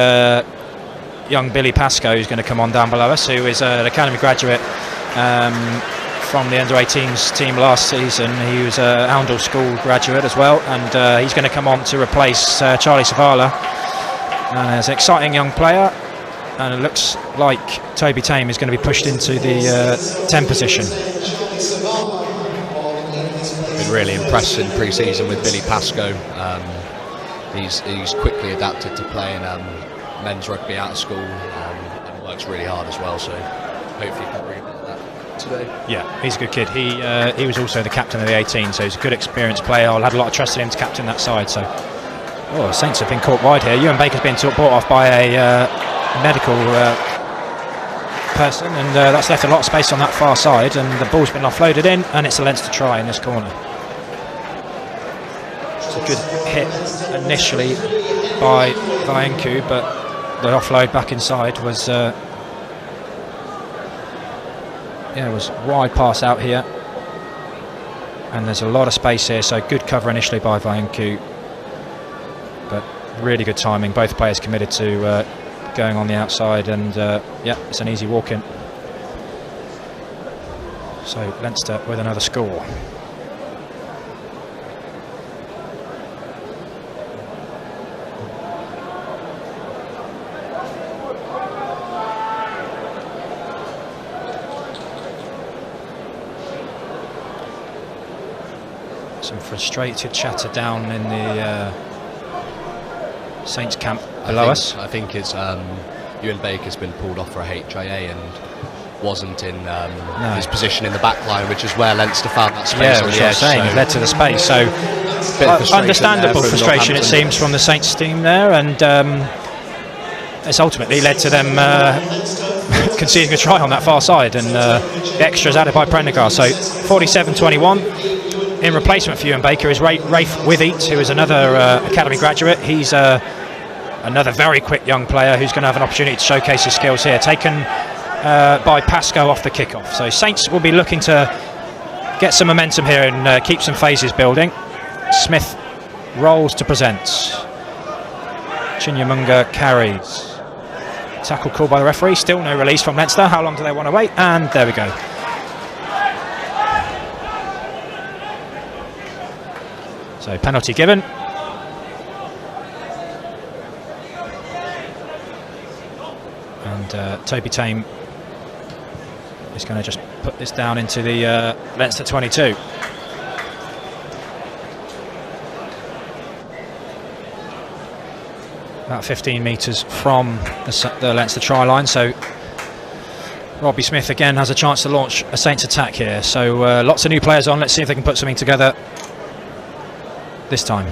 young Billy Pascoe who's going to come on down below us, who is an academy graduate from the under-18s team last season. He was a Oundle School graduate as well, and he's going to come on to replace Charlie Savala. And as an exciting young player, and it looks like Toby Tame is going to be pushed into the 10 position. Been really impressed in pre-season with Billy Pascoe. He's quickly adapted to playing men's rugby out of school, and works really hard as well, so hopefully he can bring a bit of that today. Yeah, he's a good kid. He was also the captain of the 18, so he's a good experienced player. I had a lot of trust in him to captain that side. So, Saints have been caught wide here. Ewan Baker's been brought off by a medical person, and that's left a lot of space on that far side, and the ball's been offloaded in, and it's a Leinster try in this corner. It's a good hit initially by Vaenku, but the offload back inside was was wide pass out here, and there's a lot of space here, so good cover initially by Vaenku, but really good timing. Both players committed to going on the outside, and it's an easy walk in. So Leinster with another score. Some frustrated chatter down in the Saints camp below us. I think it's Ewan Baker's been pulled off for a HIA and wasn't in his position in the back line, which is where Leinster found that space. Yeah, on which the I was edge, saying, so it led to the space. So understandable frustration, it seems, from the Saints team there, and it's ultimately led to them conceding a try on that far side, and the extras added by Prendergast. So 47-21. In replacement for Ewan Baker is Rafe Witheat, who is another academy graduate. He's another very quick young player who's going to have an opportunity to showcase his skills here. Taken by Pasco off the kickoff. So Saints will be looking to get some momentum here and keep some phases building. Smith rolls to present. Chinyamunga carries. Tackle called by the referee. Still no release from Leinster. How long do they want to wait? And there we go. So penalty given. And Toby Tame is going to just put this down into the Leinster 22. About 15 metres from the Leinster try line, so Robbie Smith again has a chance to launch a Saints attack here. So lots of new players on. Let's see if they can put something together this time.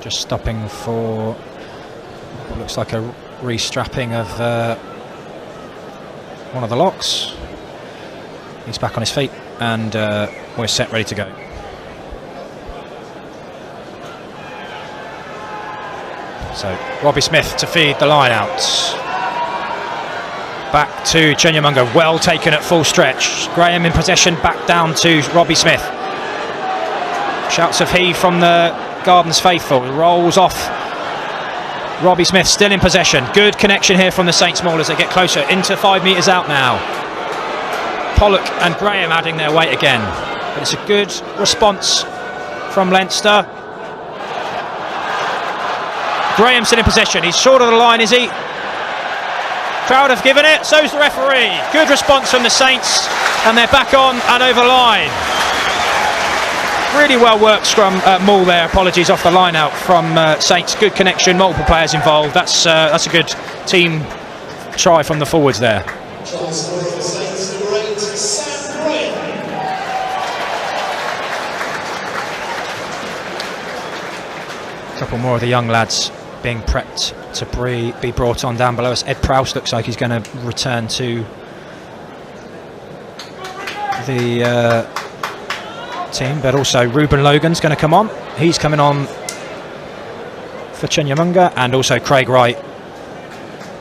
Just stopping for what looks like a restrapping of one of the locks. He's back on his feet, and we're set, ready to go. So Robbie Smith to feed the line out. Back to Chinyamunga, well taken at full stretch. Graham in possession, back down to Robbie Smith. Shouts of heave from the Gardens faithful. Rolls off. Robbie Smith still in possession. Good connection here from the Saints maul as they get closer into 5 metres out now. Pollock and Graham adding their weight again. But it's a good response from Leinster. Graham still in possession. He's short of the line, is he? Crowd have given it, so's the referee. Good response from the Saints, and they're back on and over line. Really well worked scrum maul there. Apologies, off the line out from Saints. Good connection, multiple players involved. That's a good team try from the forwards there. A couple more of the young lads being prepped to be brought on down below us. Ed Prowse looks like he's going to return to the team, but also Ruben Logan's going to come on. He's coming on for Chinyamunga, and also Craig Wright,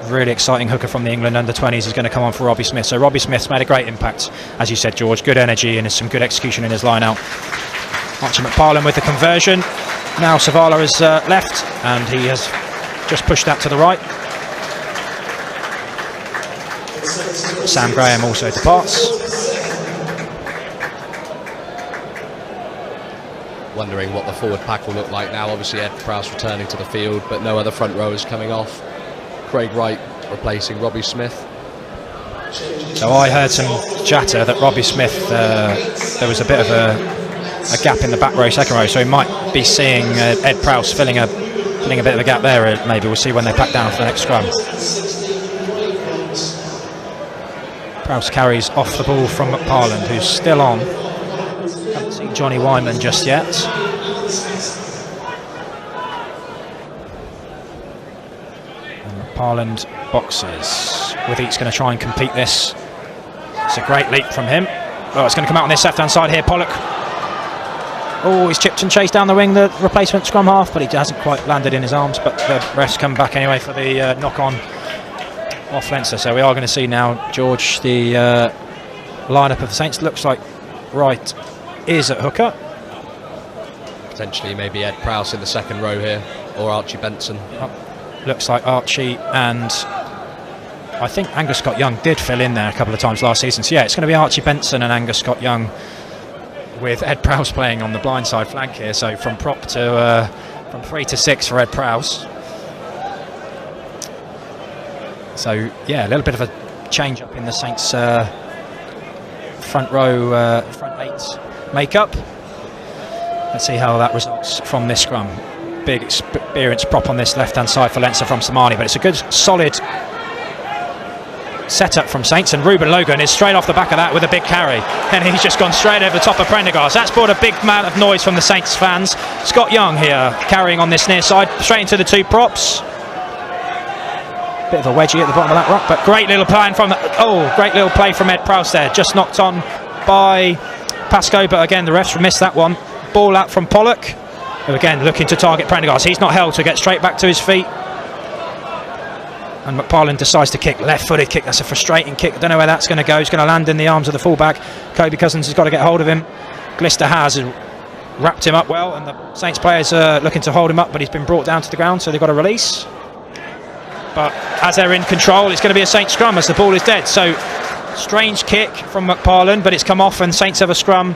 really exciting hooker from the England under-20s, is going to come on for Robbie Smith. So Robbie Smith's made a great impact, as you said, George. Good energy and some good execution in his line out. Archie McParlin with the conversion. Now Savala is left, and he has just pushed that to the right. Sam Graham also departs. Wondering what the forward pack will look like now. Obviously Ed Prowse returning to the field, but no other front rowers coming off. Craig Wright replacing Robbie Smith. So I heard some chatter that Robbie Smith, there was a bit of a gap in the back row, second row, so he might be seeing Ed Prowse filling a bit of a gap there. Maybe we'll see when they pack down for the next scrum. Prowse carries off the ball from McParland, who's still on. Haven't seen Johnny Wyman just yet. And McParland boxes. Withy's going to try and compete this. It's a great leap from him. Oh, it's going to come out on this left-hand side here. Pollock. Oh, he's chipped and chased down the wing, the replacement scrum half, but he hasn't quite landed in his arms. But the refs come back anyway for the knock-on off Leinster. So we are going to see now, George, the lineup of the Saints. Looks like Wright is at hooker. Potentially maybe Ed Prowse in the second row here, or Archie Benson. Looks like Archie, and I think Angus Scott Young did fill in there a couple of times last season. So yeah, it's going to be Archie Benson and Angus Scott Young, with Ed Prowse playing on the blindside flank here. So from prop to from 3 to 6 for Ed Prowse. So yeah, a little bit of a change up in the Saints front row, front 8 makeup. Let's see how that results from this scrum. Big experienced prop on this left-hand side for Leinster from Slimani, but it's a good solid setup from Saints, and Ruben Logan is straight off the back of that with a big carry, and he's just gone straight over the top of Prendergast. That's brought a big amount of noise from the Saints fans. Scott Young here carrying on this near side, straight into the 2 props. Bit of a wedgie at the bottom of that rock, but great little play from great little play from Ed Prowse there, just knocked on by Pascoe, but again the refs missed that one. Ball out from Pollock, who again looking to target Prendergast. He's not held to get straight back to his feet, and McParland decides to kick, left-footed kick. That's a frustrating kick. I don't know where that's going to go. It's going to land in the arms of the fullback. Kobe Cousins has got to get hold of him. Glister has wrapped him up well, and the Saints players are looking to hold him up, but he's been brought down to the ground, so they've got a release. But as they're in control, it's going to be a Saints scrum as the ball is dead. So strange kick from McParland, but it's come off, and Saints have a scrum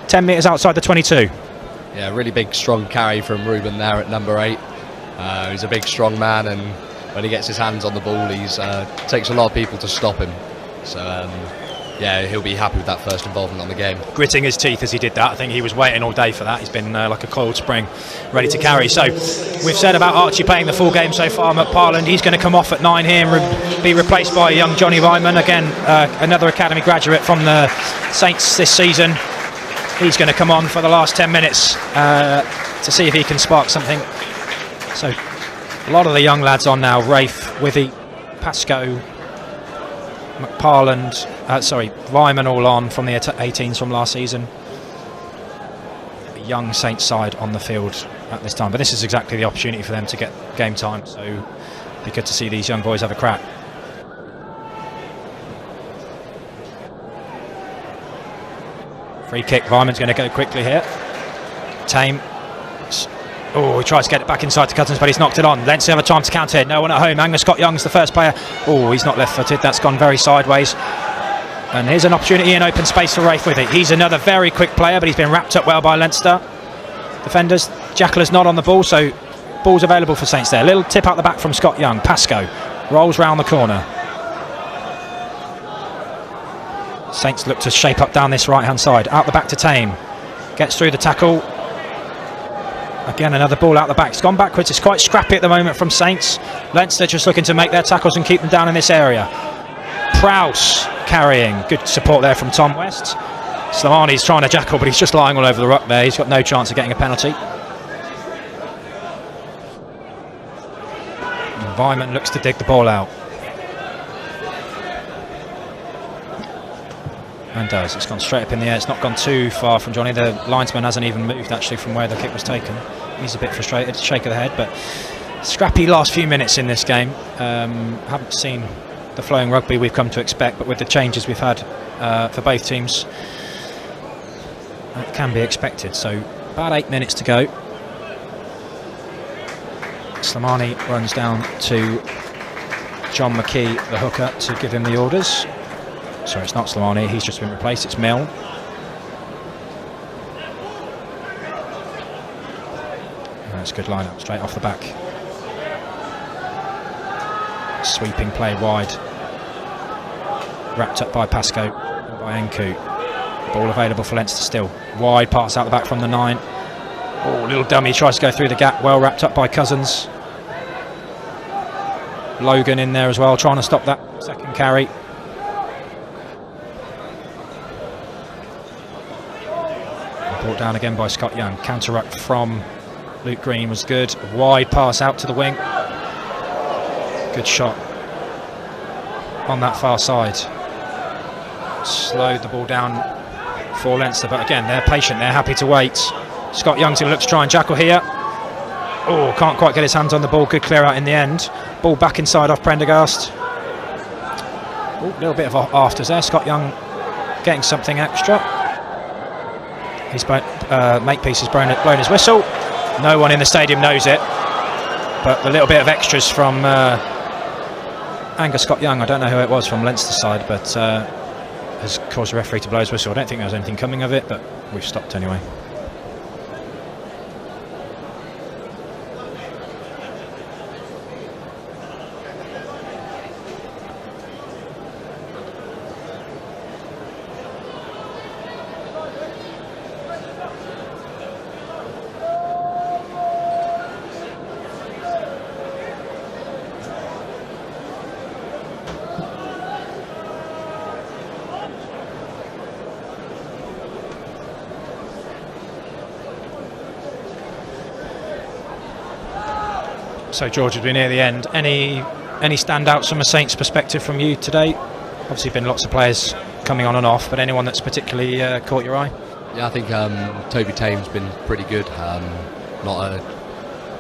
10 metres outside the 22. Yeah, really big strong carry from Ruben there at number 8. He's a big strong man, and when he gets his hands on the ball, he's takes a lot of people to stop him. So yeah, he'll be happy with that first involvement on the game. Gritting his teeth as he did that. I think he was waiting all day for that. He's been like a coiled spring, ready to carry. So we've said about Archie playing the full game so far. McParland, he's going to come off at 9 here and be replaced by young Johnny Ryman, again another academy graduate from the Saints this season. He's going to come on for the last 10 minutes to see if he can spark something. So a lot of the young lads on now: Rafe, Withy, Pascoe, McParland, Ryman, all on from the 18s from last season. A young Saints side on the field at this time, but this is exactly the opportunity for them to get game time, so it'd be good to see these young boys have a crack. Free kick, Ryman's going to go quickly here. Tame. Oh, he tries to get it back inside to Cousins, but he's knocked it on. Leinster have a time to counter it. No one at home. Angus Scott Young's the first player. Oh, he's not left-footed. That's gone very sideways. And here's an opportunity in open space for Rafe with it. He's another very quick player, but he's been wrapped up well by Leinster defenders. Jackler's not on the ball, so ball's available for Saints there. Little tip out the back from Scott Young. Pascoe rolls round the corner. Saints look to shape up down this right-hand side. Out the back to Tame. Gets through the tackle. Again, another ball out the back. It's gone backwards. It's quite scrappy at the moment from Saints. Leinster just looking to make their tackles and keep them down in this area. Prowse carrying. Good support there from Tom West. Slimani's trying to jackal, but he's just lying all over the ruck there. He's got no chance of getting a penalty. Vyman looks to dig the ball out. And does. It's gone straight up in the air. It's not gone too far from Johnny. The linesman hasn't even moved actually from where the kick was taken. He's a bit frustrated. Shake of the head, but scrappy last few minutes in this game. Haven't seen the flowing rugby we've come to expect, but with the changes we've had for both teams, that can be expected. So about 8 minutes to go. Slimani runs down to John McKee, the hooker, to give him the orders. Sorry, it's not Slimani, he's just been replaced, it's Mill. That's a good line up, straight off the back. Sweeping play wide. Wrapped up by Pascoe and by Enku. Ball available for Leinster still. Wide pass out the back from the 9. Oh, little dummy tries to go through the gap, well wrapped up by Cousins. Logan in there as well, trying to stop that second carry. Brought down again by Scott Young. Counter-ruck from Luke Green was good. Wide pass out to the wing. Good shot on that far side. Slowed the ball down for Leinster, but again, they're patient, they're happy to wait. Scott Young's going to look to try and jackal here. Oh, can't quite get his hands on the ball. Good clear out in the end. Ball back inside off Prendergast. Oh, a little bit of afters there. Scott Young getting something extra. His makepiece has blown his whistle. No one in the stadium knows it, but the little bit of extras from Angus Scott Young, I don't know who it was from Leinster side, but has caused the referee to blow his whistle. I don't think there was anything coming of it, but we've stopped anyway. So George, as we're near the end, any standouts from a Saints perspective from you today? Obviously been lots of players coming on and off, but anyone that's particularly caught your eye? Yeah, I think Toby Tame's been pretty good.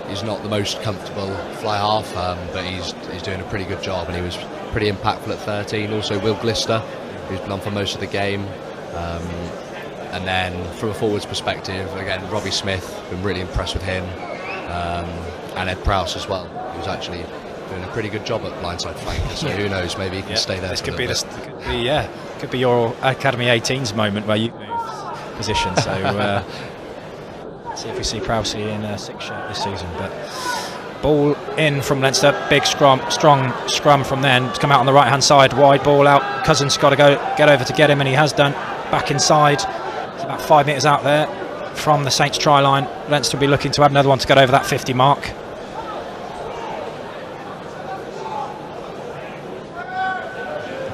He's not the most comfortable fly half, but he's doing a pretty good job, and he was pretty impactful at 13. Also Will Glister, who's been on for most of the game. And then from a forwards perspective, again, Robbie Smith, been really impressed with him, and Ed Prowse as well, who's actually doing a pretty good job at blindside flanker. So who knows, maybe he can stay there. This could be your Academy 18s moment where you move position. So see if we see Prowse in a 6 shirt this season. But ball in from Leinster, big strong scrum from then. It's come out on the right hand side, wide ball out. Cousins got to get over to get him, and he has done. Back inside, it's about 5 metres out there from the Saints try line. Leinster will be looking to add another one to get over that 50 mark.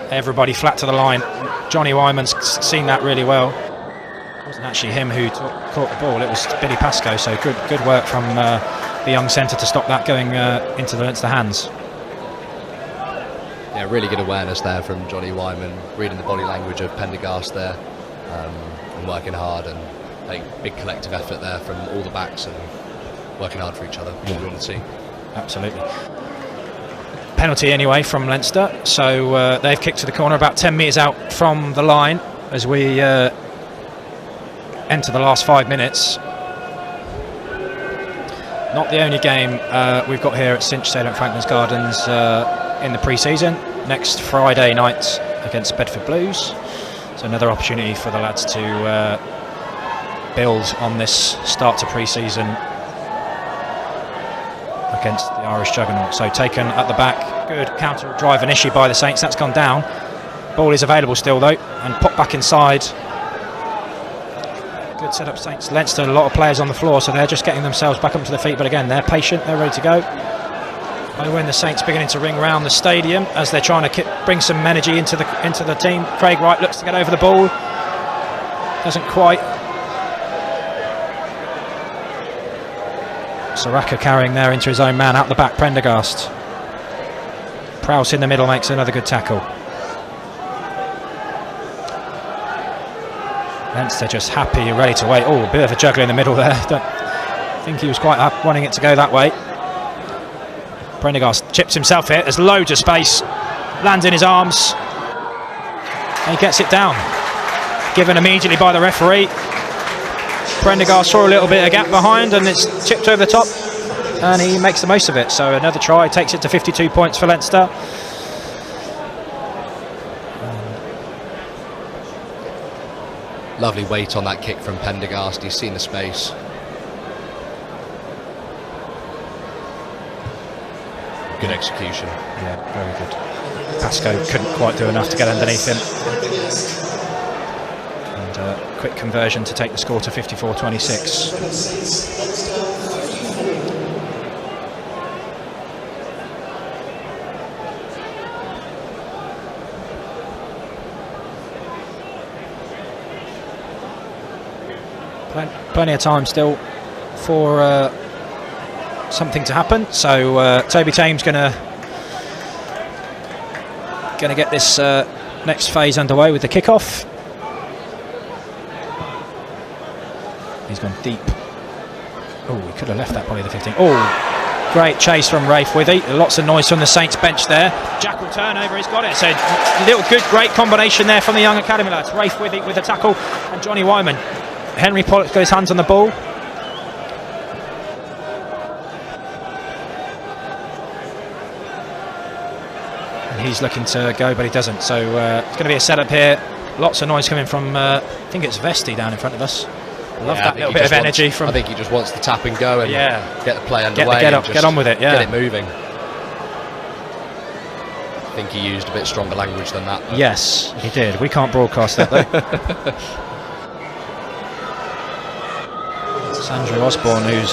Everybody flat to the line. Johnny Wyman's seen that really well. It wasn't actually him who caught the ball, it was Billy Pascoe, so good work from the young centre to stop that going into the Leinster hands. Yeah, really good awareness there from Johnny Wyman, reading the body language of Pendergast there, and working hard, and I think big collective effort there from all the backs and working hard for each other. Yeah. We want to see. Absolutely. Penalty anyway from Leinster, so they've kicked to the corner about 10 metres out from the line as we enter the last 5 minutes. Not the only game we've got here at Cinch Stadium at Franklin's Gardens in the pre-season. Next Friday night against Bedford Blues, so another opportunity for the lads to build on this start to pre-season against the Irish juggernaut. So taken at the back, good counter drive initially by the Saints, that's gone down. Ball is available still though, and popped back inside. Good setup Saints. Leinster, a lot of players on the floor, so they're just getting themselves back up to their feet, but again they're patient, they're ready to go. When the Saints beginning to ring around the stadium as they're trying to bring some energy into the team. Craig Wright looks to get over the ball, doesn't quite. Soraka carrying there into his own man, out the back Prendergast. Prowse in the middle makes another good tackle. Leinster just happy, ready to wait. Oh, a bit of a juggler in the middle there. Don't think he was quite up wanting it to go that way. Prendergast chips himself here, there's loads of space, lands in his arms, and he gets it down. Given immediately by the referee. Prendergast saw a little bit of gap behind, and it's chipped over the top, and he makes the most of it. So another try takes it to 52 points for Leinster. Lovely weight on that kick from Pendergast, he's seen the space. Good execution. Yeah, very good. Pascoe couldn't quite do enough to get underneath him. And quick conversion to take the score to 54-26. Plenty of time still for something to happen. So Toby Tame's gonna get this next phase underway with the kickoff. He's gone deep. Oh, he could have left that probably the 15. Oh, great chase from Rafe Withy. Lots of noise from the Saints bench there. Jackal turnover, he's got it. So little good, great combination there from the young academy lads. Rafe Withy with the tackle, and Johnny Wyman. Henry Pollock's got his hands on the ball. He's looking to go, but he doesn't. So it's going to be a setup here. Lots of noise coming from, I think it's Vesti down in front of us. Love that little bit of energy from. I think he just wants to tap and go and get the play underway. Get on with it. Yeah, get it moving. I think he used a bit stronger language than that. Yes, he did. We can't broadcast that though. It's Andrew Osborne who's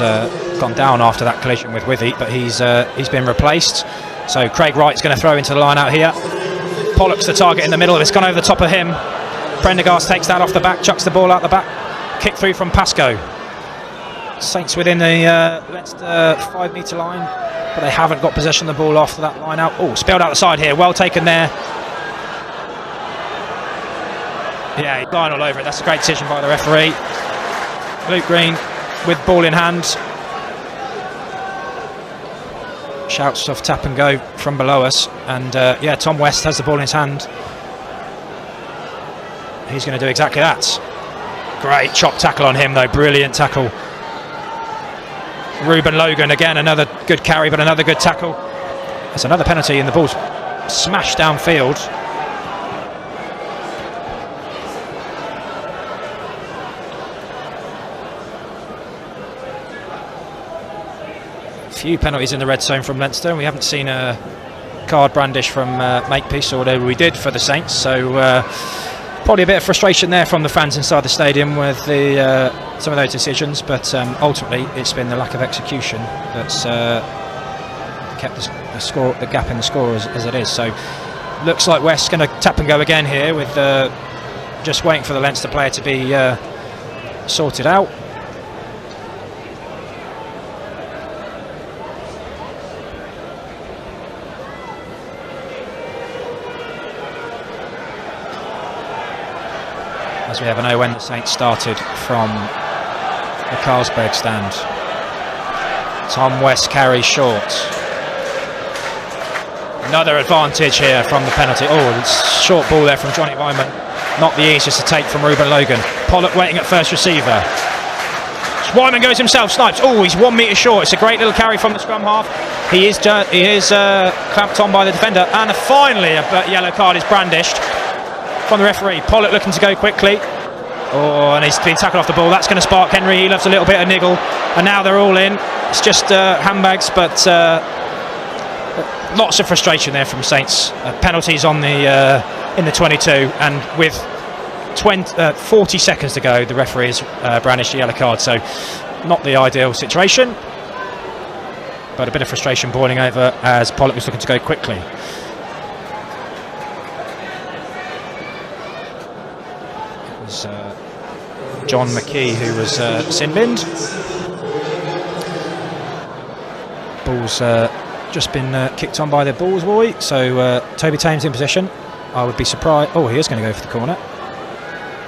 gone down after that collision with Withy, but he's been replaced. So Craig Wright's going to throw into the line out here. Pollock's the target in the middle. It's gone over the top of him. Prendergast takes that off the back, chucks the ball out the back. Kick through from Pascoe. Saints within the Leinster 5 metre line. but they haven't got possession of the ball after that line out. Oh, spilled out the side here, well taken there. Yeah, he's lying all over it. That's a great decision by the referee. Luke Green with ball in hand. Shouts of tap and go from below us, and yeah, Tom West has the ball in his hand. He's going to do exactly that. Great chop tackle on him though, brilliant tackle. Ruben Logan again, another good carry, but another good tackle. That's another penalty, and the ball's smashed downfield. Few penalties in the red zone from Leinster, and we haven't seen a card brandish from Makepeace, or whatever we did for the Saints, so probably a bit of frustration there from the fans inside the stadium with the some of those decisions, but ultimately it's been the lack of execution that's kept the gap in the score as it is. So looks like West's going to tap and go again here, with just waiting for the Leinster player to be sorted out. As we ever know when the Saints started from the Carlsberg stand. Tom West carries short. Another advantage here from the penalty. Oh, it's short ball there from Johnny Wyman. Not the easiest to take from Ruben Logan. Pollock waiting at first receiver. Wyman goes himself, snipes. Oh, he's 1 metre short. It's a great little carry from the scrum half. He is clamped on by the defender, and finally a yellow card is brandished from the referee. Pollock looking to go quickly. Oh, and he's been tackled off the ball. That's going to spark Henry. He loves a little bit of niggle, and now they're all in. It's just handbags, but lots of frustration there from Saints. Penalties on the in the 22, and with 40 seconds to go, the referee has brandished a yellow card. So not the ideal situation, but a bit of frustration boiling over as Pollock was looking to go quickly. It was John McKee who was sin-binned. Ball's just been kicked on by the balls boy, so Toby Thames in possession. I would be surprised. Oh, he is going to go for the corner.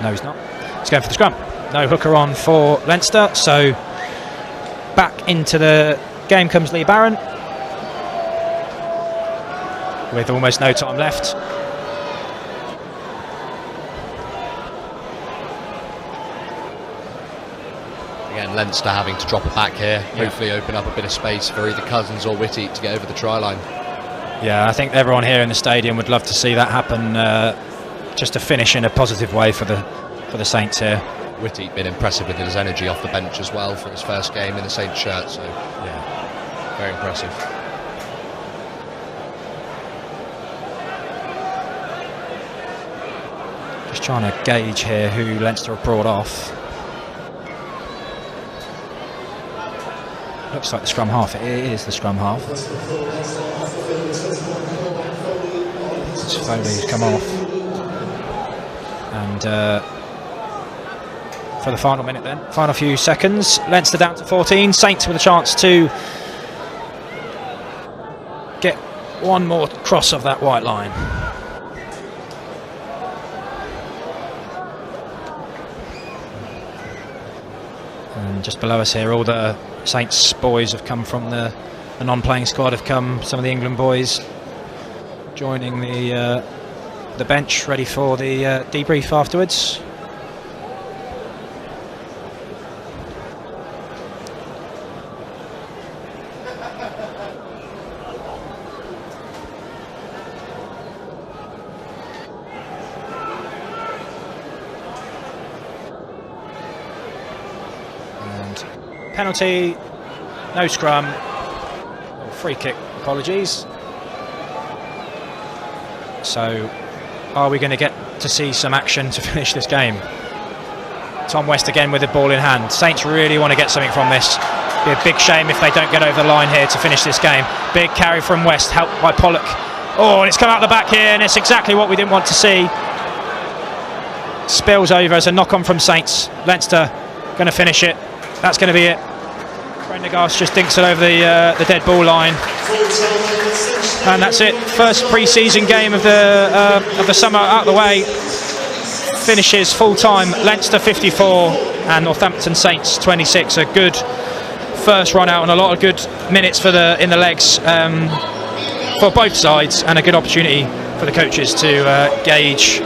No, he's not. He's going for the scrum. No hooker on for Leinster, so back into the game comes Lee Barron with almost no time left. Again, Leinster having to drop it back here, hopefully open up a bit of space for either Cousins or Whitty to get over the try line. Yeah, I think everyone here in the stadium would love to see that happen, just to finish in a positive way for the Saints here. Whitty been impressive with his energy off the bench as well for his first game in the Saints shirt, so yeah, very impressive. Just trying to gauge here who Leinster have brought off. Looks like the scrum half. It is the scrum half. Foley's come off, and for the final minute then, final few seconds, Leinster down to 14, Saints with a chance to get one more cross of that white line. And just below us here, all the Saints boys have come from the non-playing squad, have come, some of the England boys joining the bench, ready for the debrief afterwards. And penalty, no scrum, or free kick, apologies. So are we going to get to see some action to finish this game? Tom West again with the ball in hand. Saints really want to get something from this. Be a big shame if they don't get over the line here to finish this game. Big carry from West, helped by Pollock. Oh, and it's come out the back here, and it's exactly what we didn't want to see. Spills over as a knock-on from Saints. Leinster going to finish it. That's going to be it. Prendergast just dinks it over the dead ball line, and that's it. First pre-season game of the summer out of the way. Finishes full time. Leinster 54 and Northampton Saints 26. A good first run out and a lot of good minutes in the legs for both sides, and a good opportunity for the coaches to gauge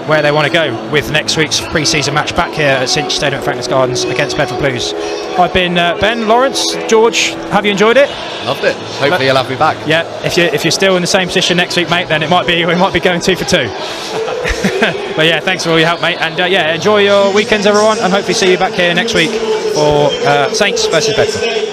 where they want to go with next week's pre-season match back here at Cinch Stadium at Franklin's Gardens against Bedford Blues. I've been Ben, Lawrence, George. Have you enjoyed it? Loved it. Hopefully you'll have me back. Yeah, if you're still in the same position next week, mate, then we might be going 2 for 2. But yeah, thanks for all your help, mate, and yeah, enjoy your weekends, everyone, and hopefully see you back here next week for Saints versus Bedford.